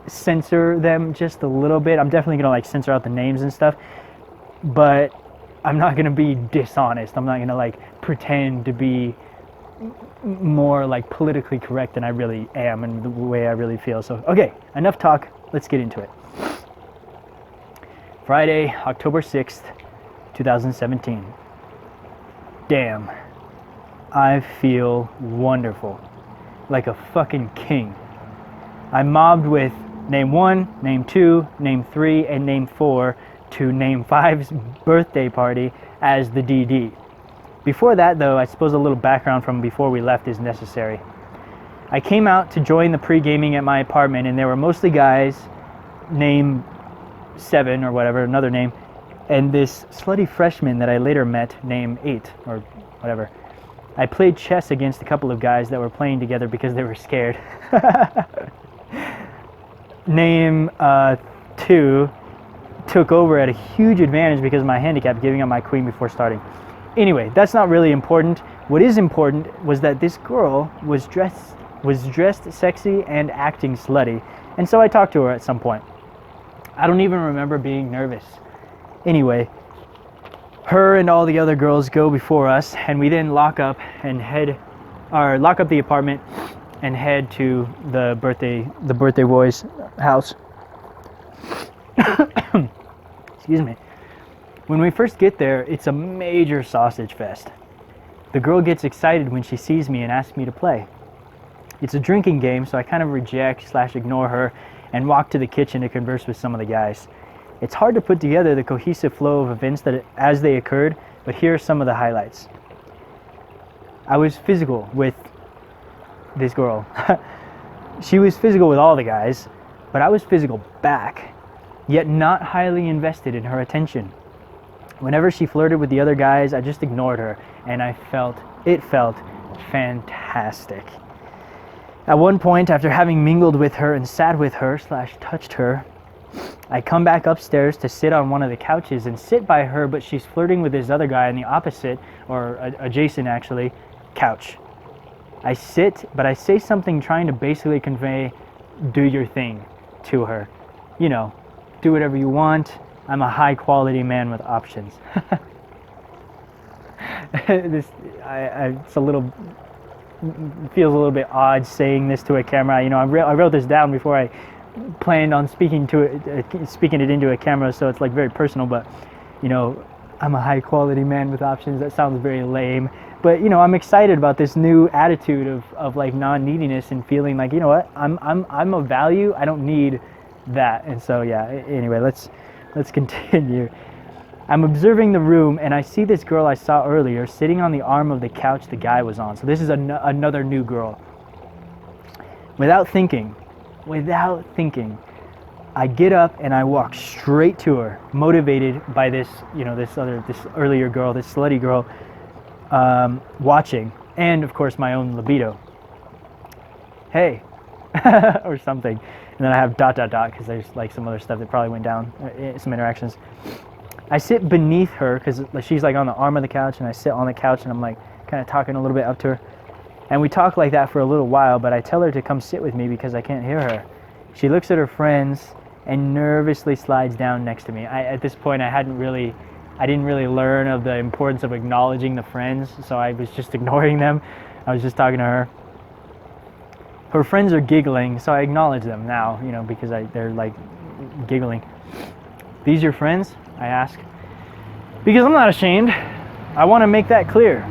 censor them just a little bit. I'm definitely going to like censor out the names and stuff, but I'm not going to be dishonest. I'm not going to like pretend to be more like politically correct than I really am and the way I really feel. So, okay, enough talk. Let's get into it. Friday, October 6th, 2017. Damn, I feel wonderful, like a fucking king. I'm mobbed with name 1, name 2, name 3, and name 4 to name 5's birthday party as the DD. Before that, though, I suppose a little background from before we left is necessary. I came out to join the pre-gaming at my apartment, and there were mostly guys, name 7 or whatever, another name, and this slutty freshman that I later met, name 8 or whatever. I played chess against a couple of guys that were playing together because they were scared. Name 2 took over at a huge advantage because of my handicap, giving up my queen before starting. Anyway, that's not really important. What is important was that this girl was dressed sexy and acting slutty, and so I talked to her at some point. I don't even remember being nervous. Anyway, her and all the other girls go before us, and we then lock up the apartment and head to the birthday boy's house. Excuse me. When we first get there, it's a major sausage fest. The girl gets excited when she sees me and asks me to play. It's a drinking game, so I kind of reject/ignore her and walk to the kitchen to converse with some of the guys. It's hard to put together the cohesive flow of events as they occurred, but here are some of the highlights. I was physical with this girl. She was physical with all the guys, but I was physical back, yet not highly invested in her attention. Whenever she flirted with the other guys, I just ignored her, and it felt fantastic. At one point, after having mingled with her and sat with her / touched her, I come back upstairs to sit on one of the couches and sit by her, but she's flirting with this other guy on the opposite, or adjacent actually, couch. I sit, but I say something trying to basically convey, do your thing, to her. You know, do whatever you want. I'm a high quality man with options. It's a little, feels a little bit odd saying this to a camera. You know, I wrote this down before I planned on speaking it into a camera, so it's like very personal. But you know, I'm a high quality man with options. That sounds very lame. But you know, I'm excited about this new attitude of like non-neediness and feeling like, you know what, I'm of value. I don't need that. And so yeah. Anyway, let's continue. I'm observing the room, and I see this girl I saw earlier sitting on the arm of the couch the guy was on. So this is another new girl. Without thinking, I get up and I walk straight to her, motivated by this earlier girl, this slutty girl, watching, and of course my own libido. Hey, or something. And then I have ... because there's like some other stuff that probably went down, some interactions. I sit beneath her because she's like on the arm of the couch, and I sit on the couch and I'm like kind of talking a little bit up to her. And we talk like that for a little while, but I tell her to come sit with me because I can't hear her. She looks at her friends and nervously slides down next to me. At this point, I didn't really learn of the importance of acknowledging the friends, so I was just ignoring them. I was just talking to her. Her friends are giggling, so I acknowledge them now, you know, because they're like giggling. These your friends? I ask. Because I'm not ashamed. I want to make that clear.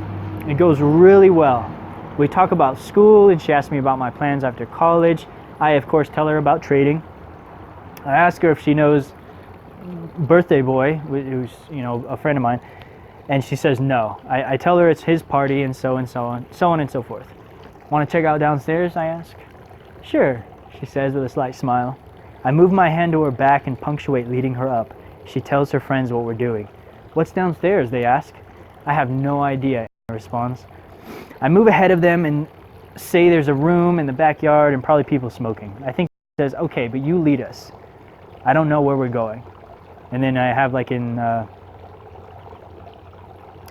It goes really well. We talk about school, and she asks me about my plans after college. I, of course, tell her about trading. I ask her if she knows Birthday Boy, who's, you know, a friend of mine, and she says no. I tell her it's his party, and so on and so forth. Want to check out downstairs, I ask. Sure, she says with a slight smile. I move my hand to her back and punctuate leading her up. She tells her friends what we're doing. What's downstairs, they ask. I have no idea, Anna responds. I move ahead of them and say there's a room in the backyard and probably people smoking. I think she says, okay, but you lead us. I don't know where we're going. And then I have like in, I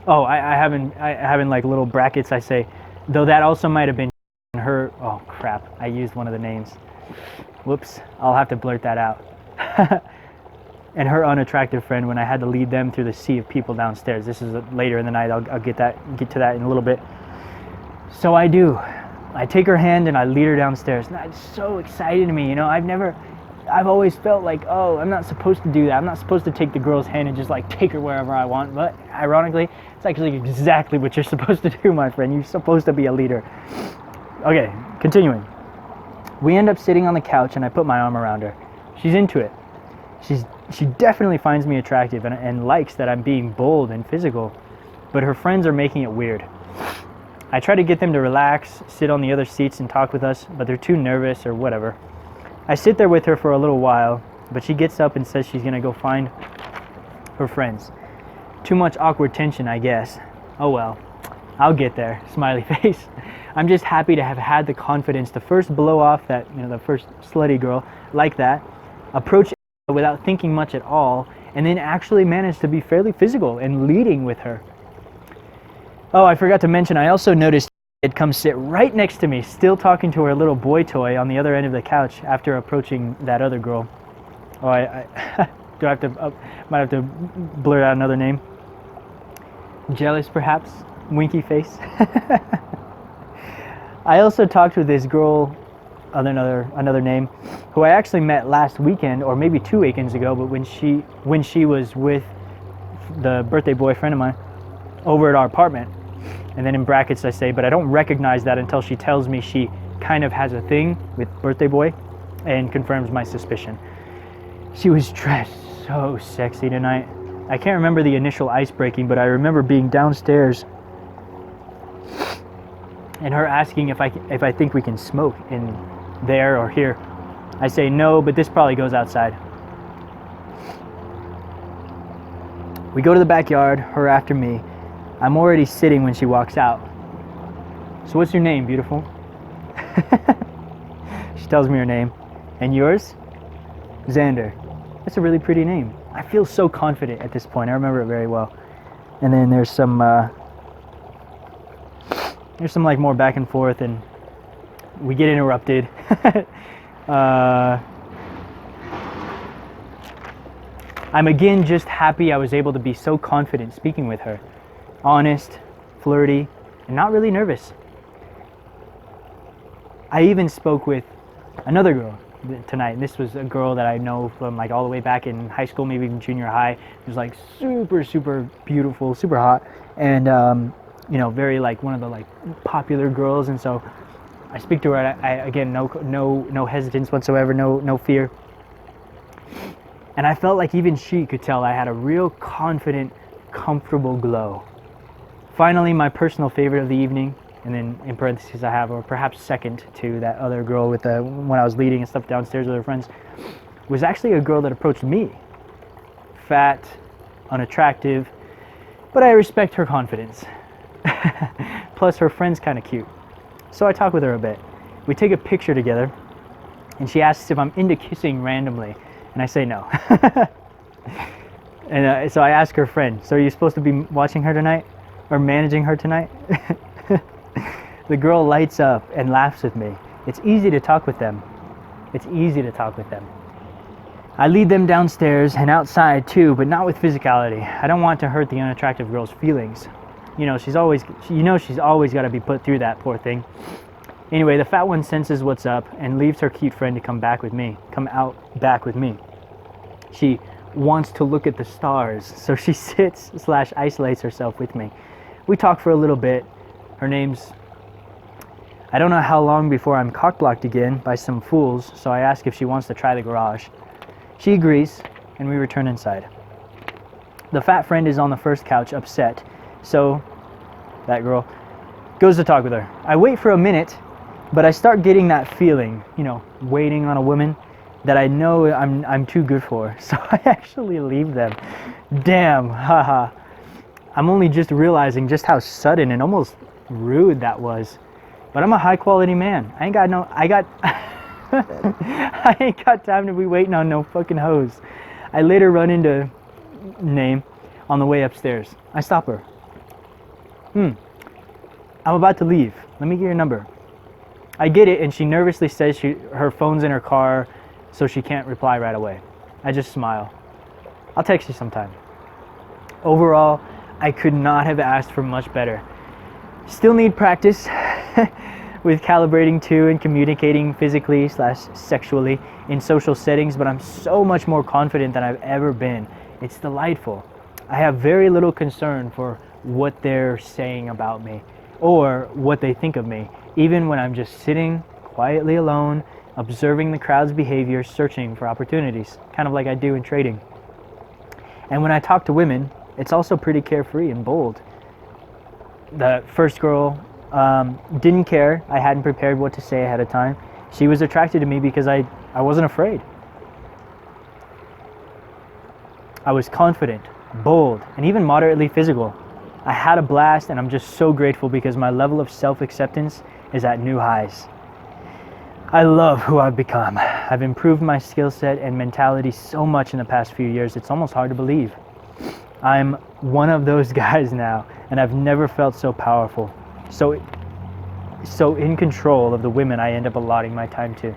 have in like little brackets, I say, though that also might have been her, oh crap, I used one of the names. Whoops, I'll have to blurt that out. And her unattractive friend when I had to lead them through the sea of people downstairs. This is later in the night. I'll get to that in a little bit. So I do. I take her hand and I lead her downstairs. And that's so exciting to me. You know, I've always felt like, oh, I'm not supposed to do that. I'm not supposed to take the girl's hand and just like take her wherever I want. But ironically, it's actually exactly what you're supposed to do, my friend. You're supposed to be a leader. Okay, continuing. We end up sitting on the couch and I put my arm around her. She's into it. She definitely finds me attractive and likes that I'm being bold and physical, but her friends are making it weird. I try to get them to relax, sit on the other seats and talk with us, but they're too nervous or whatever. I sit there with her for a little while, but she gets up and says she's gonna go find her friends. Too much awkward tension, I guess. Oh well, I'll get there, smiley face. I'm just happy to have had the confidence to first blow off that, you know, the first slutty girl like that, approach without thinking much at all, and then actually manage to be fairly physical and leading with her. Oh, I forgot to mention, I also noticed she'd come sit right next to me, still talking to her little boy toy on the other end of the couch after approaching that other girl. Oh, do I have to, might have to blurt out another name. Jealous, perhaps? Winky face. I also talked with this girl, another name, who I actually met last weekend, or maybe 2 weekends ago, but when she was with the birthday boy friend of mine over at our apartment. And then in brackets I say, but I don't recognize that until she tells me she kind of has a thing with birthday boy and confirms my suspicion. She was dressed so sexy tonight. I can't remember the initial ice breaking, but I remember being downstairs and her asking if I think we can smoke in there or here. I say no, but this probably goes outside. We go to the backyard, her after me. I'm already sitting when she walks out. So what's your name, beautiful? She tells me her name. And yours? Xander. That's a really pretty name. I feel so confident at this point. I remember it very well. And then there's some like more back and forth, and we get interrupted. I'm again just happy I was able to be so confident speaking with her. Honest, flirty, and not really nervous. I even spoke with another girl tonight. This was a girl that I know from like all the way back in high school, maybe even junior high. She was like super beautiful, super hot, and you know, very like one of the like popular girls. And so I speak to her. I again, no hesitance whatsoever, no fear. And I felt like even she could tell I had a real confident, comfortable glow. Finally, my personal favorite of the evening, and then in parentheses I have, or perhaps second to that other girl with the when I was leading and stuff downstairs with her friends, was actually a girl that approached me. Fat, unattractive, but I respect her confidence. Plus her friend's kind of cute. So I talk with her a bit. We take a picture together, and she asks if I'm into kissing randomly, and I say no. And so I ask her friend, so are you supposed to be watching her tonight? Or managing her tonight? The girl lights up and laughs with me. It's easy to talk with them. It's easy to talk with them. I lead them downstairs and outside too, but not with physicality. I don't want to hurt the unattractive girl's feelings. You know, she's always got to be put through that, poor thing. Anyway, the fat one senses what's up and leaves her cute friend to come out back with me. She wants to look at the stars, so she sits/isolates herself with me. We talk for a little bit. Her name's... I don't know how long before I'm cock-blocked again by some fools, so I ask if she wants to try the garage. She agrees, and we return inside. The fat friend is on the first couch, upset, so that girl goes to talk with her. I wait for a minute, but I start getting that feeling, you know, waiting on a woman, that I know I'm too good for, so I actually leave them. Damn, haha. I'm only just realizing just how sudden and almost rude that was. But I'm a high quality man. I ain't got time to be waiting on no fucking hoes. I later run into name on the way upstairs. I stop her. I'm about to leave. Let me get your number. I get it, and she nervously says her phone's in her car, so she can't reply right away. I just smile. I'll text you sometime. Overall, I could not have asked for much better. Still need practice with calibrating to and communicating physically/sexually in social settings, but I'm so much more confident than I've ever been. It's delightful. I have very little concern for what they're saying about me or what they think of me, even when I'm just sitting quietly alone, observing the crowd's behavior, searching for opportunities, kind of like I do in trading. And when I talk to women, it's also pretty carefree and bold. The first girl didn't care. I hadn't prepared what to say ahead of time. She was attracted to me because I wasn't afraid. I was confident, bold, and even moderately physical. I had a blast, and I'm just so grateful because my level of self-acceptance is at new highs. I love who I've become. I've improved my skill set and mentality so much in the past few years, it's almost hard to believe. I'm one of those guys now, and I've never felt so powerful, so in control of the women I end up allotting my time to.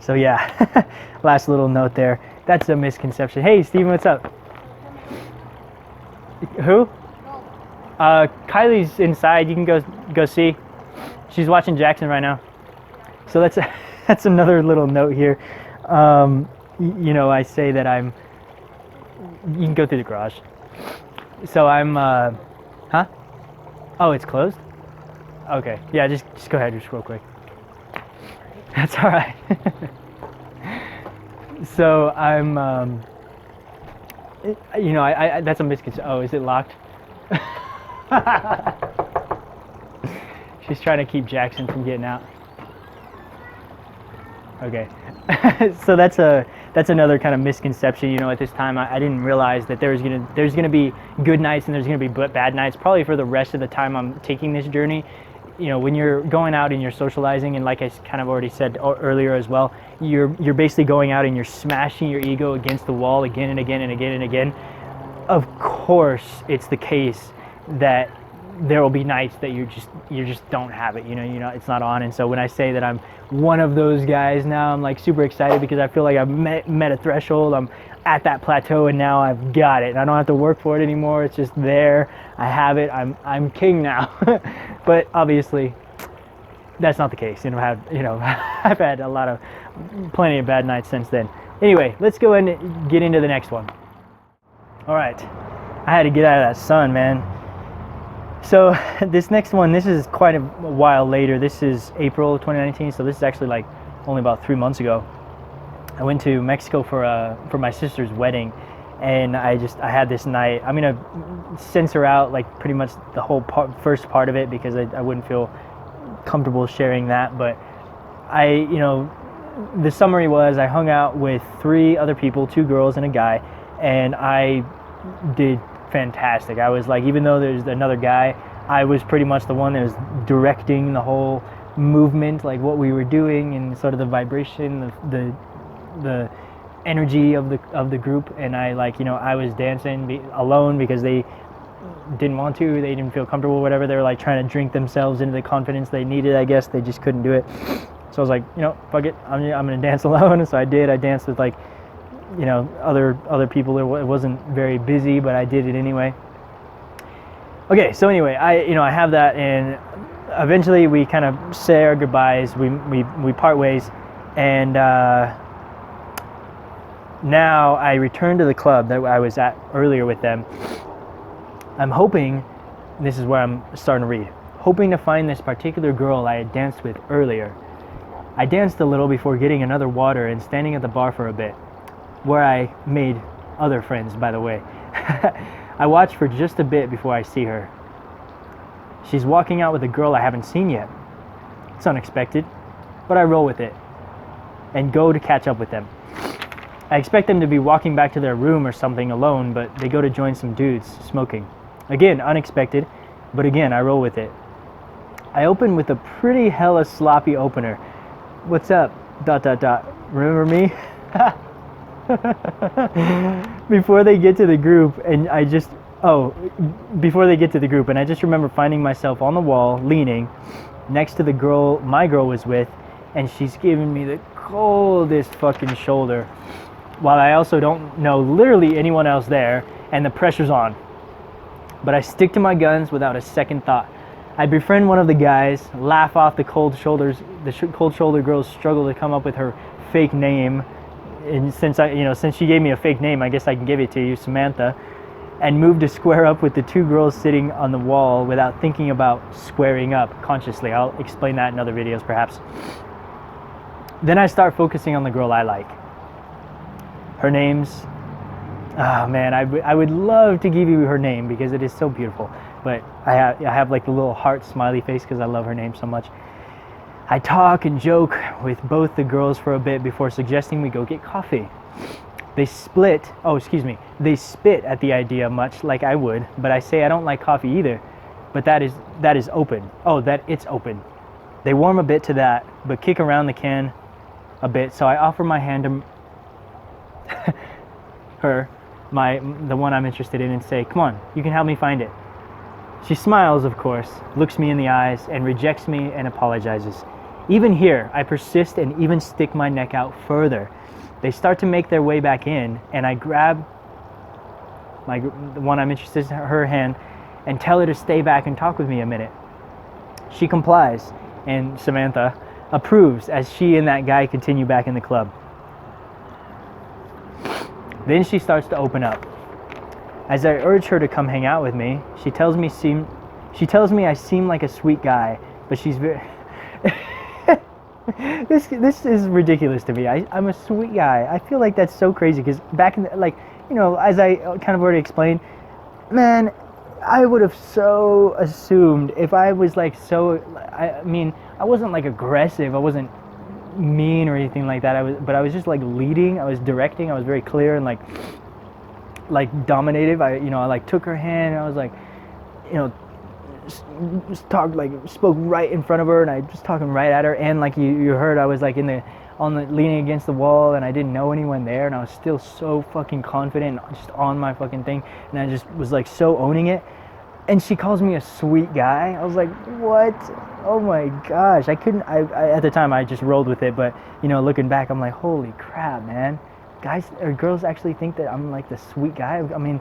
So yeah, last little note there. That's a misconception. Hey, Steven, what's up? Who? Kylie's inside. You can go see. She's watching Jackson right now. So that's another little note here. You know, I say that I'm... You can go through the garage. So I'm... Huh? Oh, it's closed? Okay. Yeah, just go ahead just real quick. That's all right. So I'm... you know, I that's a misconception. Oh, is it locked? She's trying to keep Jackson from getting out. Okay. So that's that's another kind of misconception. You know, at this time, I didn't realize that there's gonna be good nights and there's gonna be bad nights. Probably for the rest of the time I'm taking this journey. You know, when you're going out and you're socializing, and like I kind of already said earlier as well, you're basically going out and you're smashing your ego against the wall again and again and again and again. Of course, it's the case that there will be nights that you just don't have it. You know, it's not on. And so when I say that I'm one of those guys now, I'm like super excited because I feel like I've met a threshold. I'm at that plateau and now I've got it. And I don't have to work for it anymore. It's just there. I have it. I'm king now. But obviously, that's not the case. You know, I've had plenty of bad nights since then. Anyway, let's go and get into the next one. All right, I had to get out of that sun, man. So this next one, this is quite a while later. This is April 2019, so this is actually like only about 3 months ago. I went to Mexico for my sister's wedding, and I had this night. I'm gonna censor out like pretty much the whole first part of it because I wouldn't feel comfortable sharing that. But the summary was I hung out with 3 other people, 2 girls and a guy, and I did fantastic. I was like, even though there's another guy, I was pretty much the one that was directing the whole movement, like what we were doing and sort of the vibration, the energy of the group. And I I was dancing alone because they didn't want to, they didn't feel comfortable, whatever. They were like trying to drink themselves into the confidence they needed. I guess they just couldn't do it. So I was like, fuck it, I'm gonna dance alone. And so I did. I danced with other people. It wasn't very busy, but I did it anyway. Okay, so anyway, I have that, and eventually we kind of say our goodbyes. We part ways, and now I return to the club that I was at earlier with them. I'm hoping, this is where I'm starting to read, hoping to find this particular girl I had danced with earlier. I danced a little before getting another water and standing at the bar for a bit, where I made other friends, by the way. I watch for just a bit before I see her. She's walking out with a girl I haven't seen yet. It's unexpected, but I roll with it and go to catch up with them. I expect them to be walking back to their room or something alone, but they go to join some dudes smoking. Again, unexpected, but again, I roll with it. I open with a pretty hella sloppy opener. What's up? ... Remember me? Before they get to the group, and I just remember finding myself on the wall, leaning next to the girl my girl was with, and she's giving me the coldest fucking shoulder, while I also don't know literally anyone else there, and the pressure's on. But I stick to my guns without a second thought. I befriend one of the guys, laugh off the cold shoulder girl's struggle to come up with her fake name. And since she gave me a fake name, I guess I can give it to you, Samantha, and move to square up with the 2 girls sitting on the wall without thinking about squaring up consciously. I'll explain that in other videos perhaps. Then I start focusing on the girl I like. Her name's, oh man, I would love to give you her name because it is so beautiful, but I have like the little heart smiley face because I love her name so much. I talk and joke with both the girls for a bit before suggesting we go get coffee. They spit at the idea much like I would, but I say I don't like coffee either, but that is open. Oh, that it's open. They warm a bit to that, but kick around the can a bit, so I offer my hand to her, the one I'm interested in, and say, come on, you can help me find it. She smiles, of course, looks me in the eyes, and rejects me and apologizes. Even here, I persist and even stick my neck out further. They start to make their way back in, and I grab the one I'm interested in, her hand, and tell her to stay back and talk with me a minute. She complies, and Samantha approves as she and that guy continue back in the club. Then she starts to open up. As I urge her to come hang out with me, she tells me I seem like a sweet guy, but she's very this is ridiculous to me. I'm a sweet guy. I feel like that's so crazy because back in as I kind of already explained, man, I would have so assumed if I was like I wasn't like aggressive. I wasn't mean or anything like that. But I was just like leading. I was directing. I was very clear and like dominative. I like took her hand and I was like, spoke right in front of her, and I just talking right at her. And like you heard, I was like leaning against the wall, and I didn't know anyone there, and I was still so fucking confident, and just on my fucking thing, and I just was like so owning it. And she calls me a sweet guy. I was like, what? Oh my gosh. I couldn't, at the time I just rolled with it, but looking back, I'm like, holy crap, man. Guys or girls actually think that I'm like the sweet guy. I mean,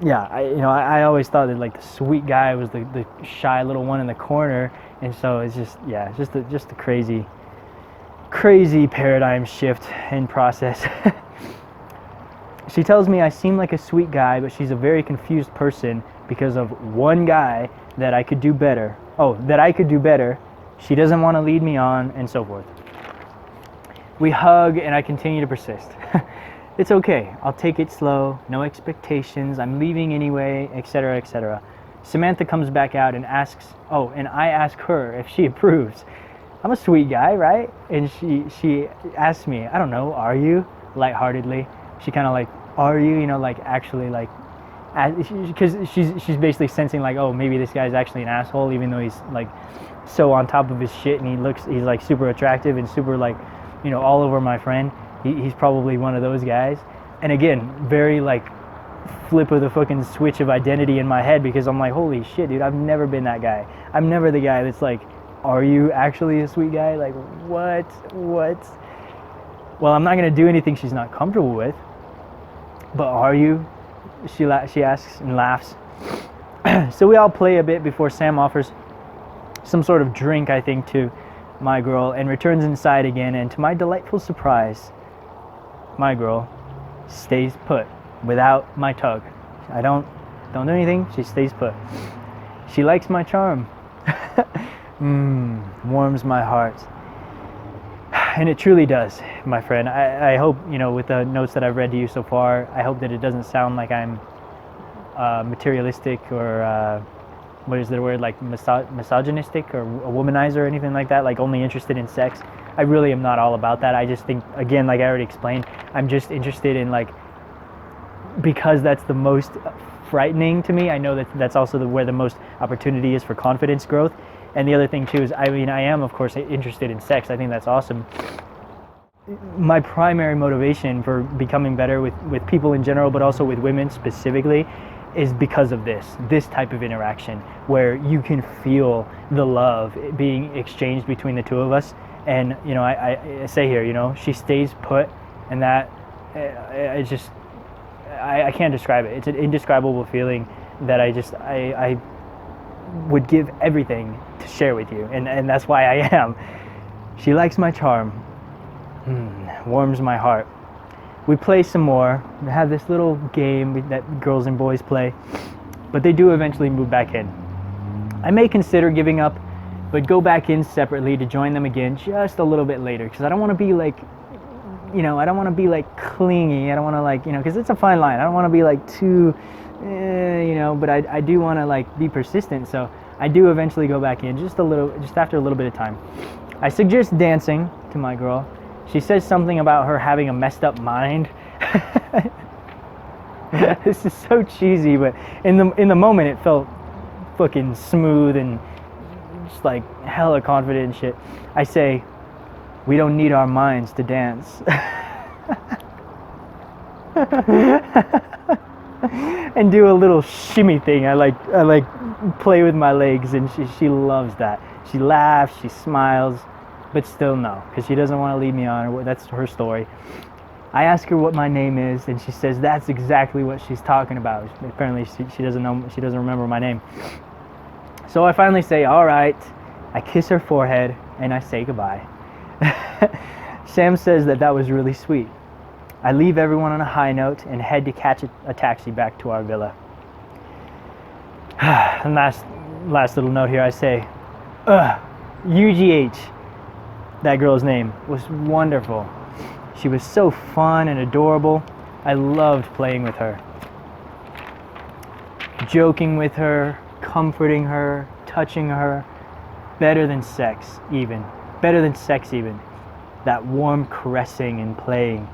yeah, I always thought that like the sweet guy was the shy little one in the corner. And so it's just, yeah, just a crazy paradigm shift in process. She tells me I seem like a sweet guy, but she's a very confused person because of one guy that I could do better. She doesn't want to lead me on, and so forth. We hug, and I continue to persist. It's okay. I'll take it slow. No expectations. I'm leaving anyway, etc., etc. Samantha comes back out and asks, and I ask her if she approves. I'm a sweet guy, right? And she asks me, I don't know, are you? Lightheartedly. She kind of like, are you? Like actually like, because she's basically sensing like, oh, maybe this guy's actually an asshole, even though he's like so on top of his shit, and he's like super attractive and super like, all over my friend. He's probably one of those guys. And again, very like flip of the fucking switch of identity in my head, because I'm like, holy shit, dude, I've never been that guy. I'm never the guy that's like, are you actually a sweet guy? Like, what? Well, I'm not gonna do anything she's not comfortable with. But are you? She asks and laughs. So we all play a bit before Sam offers some sort of drink, I think, to my girl, and returns inside again. And to my delightful surprise, my girl stays put without my tug. I don't do anything. She stays put. She likes my charm. Warms my heart. And it truly does, my friend. I hope, with the notes that I've read to you so far, I hope that it doesn't sound like I'm materialistic or, what is the word, like misogynistic or a womanizer or anything like that, like only interested in sex. I really am not all about that. I just think, again, like I already explained, I'm just interested in like, because that's the most frightening to me. I know that's also where the most opportunity is for confidence growth. And the other thing too is, I am of course interested in sex. I think that's awesome. My primary motivation for becoming better with people in general, but also with women specifically, is because of this type of interaction where you can feel the love being exchanged between the two of us. And I say here, she stays put, and that it's just, I can't describe it. It's an indescribable feeling that I would give everything to share with you, and that's why I am. She likes my charm. Warms my heart. We play some more. We have this little game that girls and boys play, but they do eventually move back in. I may consider giving up, but go back in separately to join them again just a little bit later, because I don't want to be like, I don't want to be like clingy. I don't want to like, because it's a fine line. I don't want to be like too, but I do want to like be persistent. So I do eventually go back in just after a little bit of time. I suggest dancing to my girl. She says something about her having a messed up mind. This is so cheesy, but in the moment it felt fucking smooth and just like hella confident and shit. I say, we don't need our minds to dance. And do a little shimmy thing. I like play with my legs, and she loves that. She laughs, she smiles, but still no, because she doesn't want to lead me on, or that's her story. I ask her what my name is, and she says that's exactly what she's talking about. Apparently she doesn't know, she doesn't remember my name. So I finally say, all right. I kiss her forehead, and I say goodbye. Sam says that was really sweet. I leave everyone on a high note and head to catch a taxi back to our villa. And last little note here, I say, UGH, that girl's name, was wonderful. She was so fun and adorable. I loved playing with her. Joking with her, comforting her, touching her. Better than sex, even. better than sex even. That warm caressing and playing.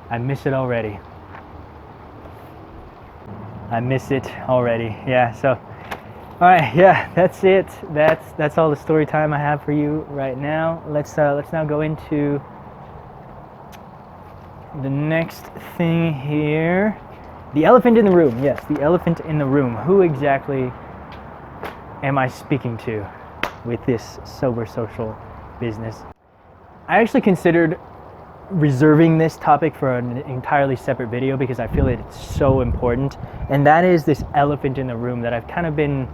I miss it already. I miss it already. Yeah, so all right, yeah, that's it. That's all the story time I have for you right now. Let's now go into the next thing here. The elephant in the room. Yes, the elephant in the room. Who exactly am I speaking to with this sober social business? I actually considered reserving this topic for an entirely separate video because I feel that it's so important, and that is this elephant in the room that I've kind of been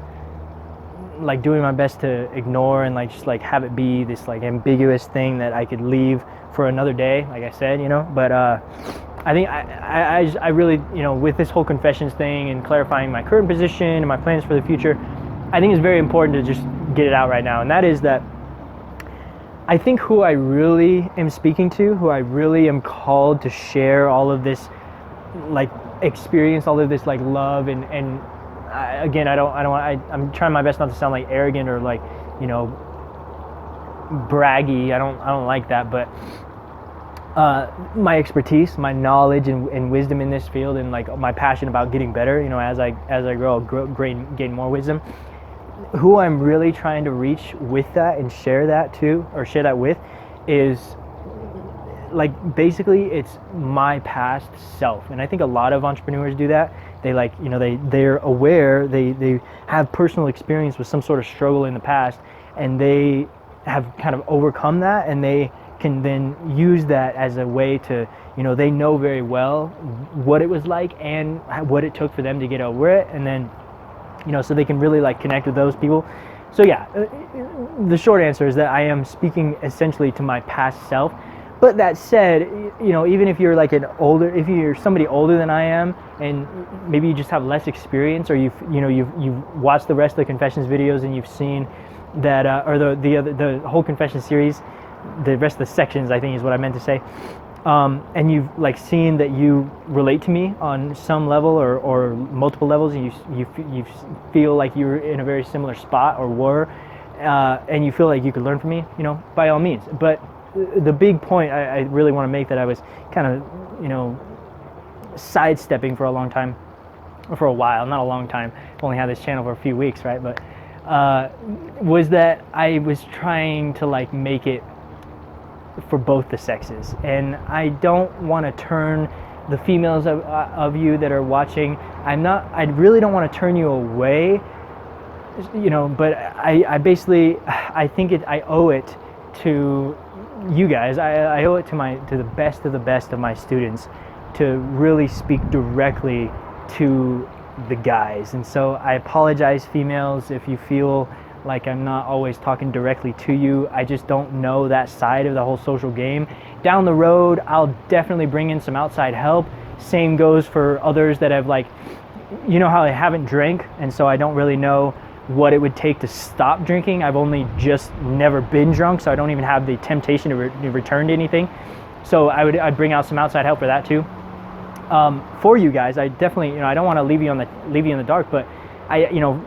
like doing my best to ignore and like just like have it be this like ambiguous thing that I could leave for another day, like I said, you know. But I think I really, you know, with this whole confessions thing and clarifying my current position and my plans for the future, I think it's very important to just get it out right now. And that is that I think who I really am speaking to, who I really am called to share all of this like experience, all of this like love and again, I'm trying my best not to sound like arrogant or like, you know, braggy. I don't like that, but my expertise, my knowledge and wisdom in this field, and like my passion about getting better, you know, as I grow, gain more wisdom. Who I'm really trying to reach with that and share that to, or share that with, is like basically it's my past self. And I think a lot of entrepreneurs do that. They like, you know, they're aware, they have personal experience with some sort of struggle in the past, and they have kind of overcome that, and they can then use that as a way to, you know, they know very well what it was like and what it took for them to get over it, and then, you know, so they can really like connect with those people. So yeah, the short answer is that I am speaking essentially to my past self. But that said, you know, even if you're like if you're somebody older than I am, and maybe you just have less experience, or you've watched the rest of the confessions videos and you've seen that, or the whole confession series, the rest of the sections, I think is what I meant to say, and you've like seen that you relate to me on some level or multiple levels, and you feel like you're in a very similar spot or were, and you feel like you could learn from me, you know, by all means. But the big point I really want to make, that I was kind of, you know, sidestepping for a long time, or for a while, not a long time, I've only had this channel for a few weeks, right? But was that I was trying to like make it for both the sexes, and I don't want to turn the females of you that are watching, I really don't want to turn you away, you know, but I basically, I think I owe it to you guys, I owe it to the best of my students to really speak directly to the guys. And so I apologize, females, if you feel like I'm not always talking directly to you. I just don't know that side of the whole social game. Down the road, I'll definitely bring in some outside help. Same goes for others that have, like, you know how I haven't drank, and so I don't really know what it would take to stop drinking. I've only just never been drunk, so I don't even have the temptation to return to anything. So I'd bring out some outside help for that too. For you guys, I definitely, you know, I don't want to leave you in the dark, but you know,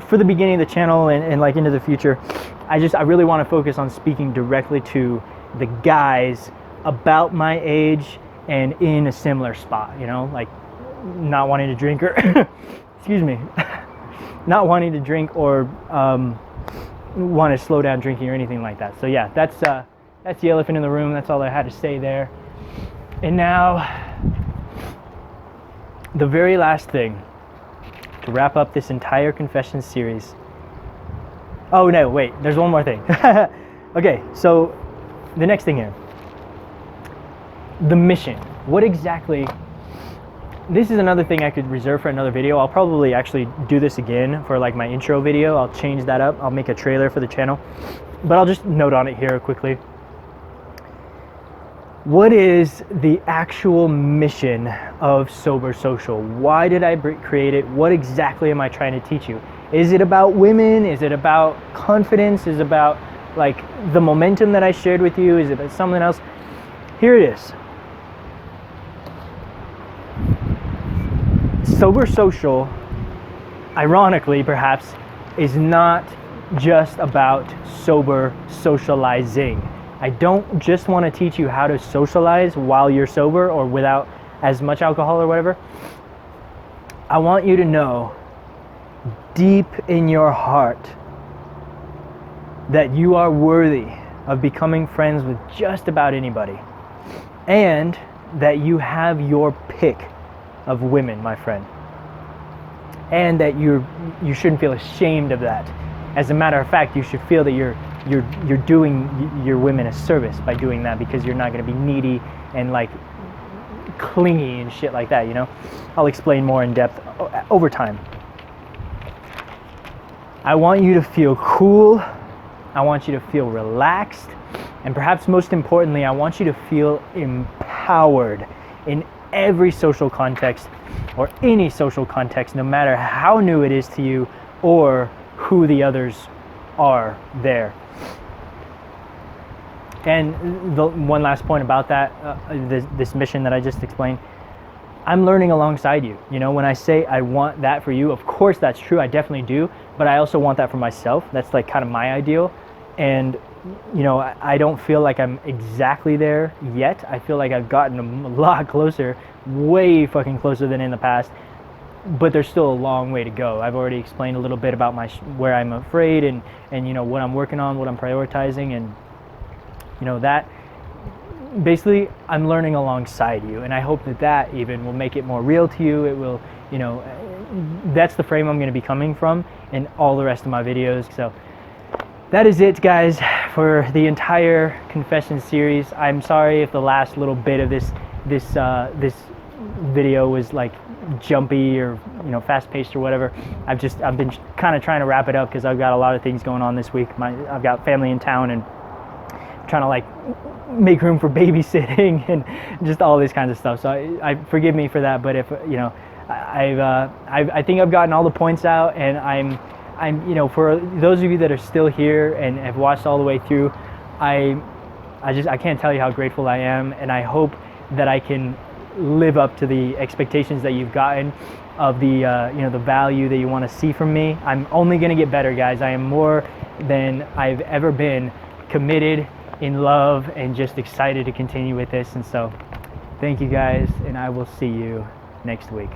for the beginning of the channel and like into the future, I really want to focus on speaking directly to the guys about my age and in a similar spot, you know, like not wanting to drink or excuse me, not wanting to drink or want to slow down drinking or anything like that. So yeah, that's the elephant in the room. That's all I had to say there. And now, the very last thing to wrap up this entire confession series. Oh no, wait, there's one more thing. Okay, so the next thing here, the mission. What exactly, this is another thing I could reserve for another video. I'll probably actually do this again for like my intro video. I'll change that up. I'll make a trailer for the channel, but I'll just note on it here quickly. What is the actual mission of Sober Social? Why did I create it? What exactly am I trying to teach you? Is it about women? Is it about confidence? Is it about like the momentum that I shared with you? Is it about something else? Here it is. Sober Social, ironically perhaps, is not just about sober socializing. I don't just want to teach you how to socialize while you're sober or without as much alcohol or whatever. I want you to know deep in your heart that you are worthy of becoming friends with just about anybody, and that you have your pick of women, my friend, and that you shouldn't feel ashamed of that. As a matter of fact, you should feel that you're doing your women a service by doing that, because you're not going to be needy and like clingy and shit like that, you know? I'll explain more in depth over time. I want you to feel cool. I want you to feel relaxed. And perhaps most importantly, I want you to feel empowered in every social context or any social context, no matter how new it is to you or who the others are there. And the one last point about that, this mission that I just explained, I'm learning alongside you. You know, when I say I want that for you, of course that's true, I definitely do, but I also want that for myself. That's like kind of my ideal. And you know, I don't feel like I'm exactly there yet. I feel like I've gotten a lot closer, way fucking closer than in the past, but there's still a long way to go. I've already explained a little bit about where I'm afraid and you know, what I'm working on, what I'm prioritizing, and you know, that basically I'm learning alongside you, and I hope that even will make it more real to you. It will, you know, that's the frame I'm going to be coming from in all the rest of my videos. So that is it, guys, for the entire confession series. I'm sorry if the last little bit of this video was like jumpy or, you know, fast-paced or whatever. I've been kind of trying to wrap it up because I've got a lot of things going on this week. I've got family in town and trying to like make room for babysitting and just all this kinds of stuff. So I forgive me for that, but if you know, I think I've gotten all the points out, and I'm you know, for those of you that are still here and have watched all the way through, I can't tell you how grateful I am, and I hope that I can live up to the expectations that you've gotten of the you know, the value that you want to see from me. I'm only going to get better, guys. I am more than I've ever been committed, in love, and just excited to continue with this. And so thank you, guys, and I will see you next week.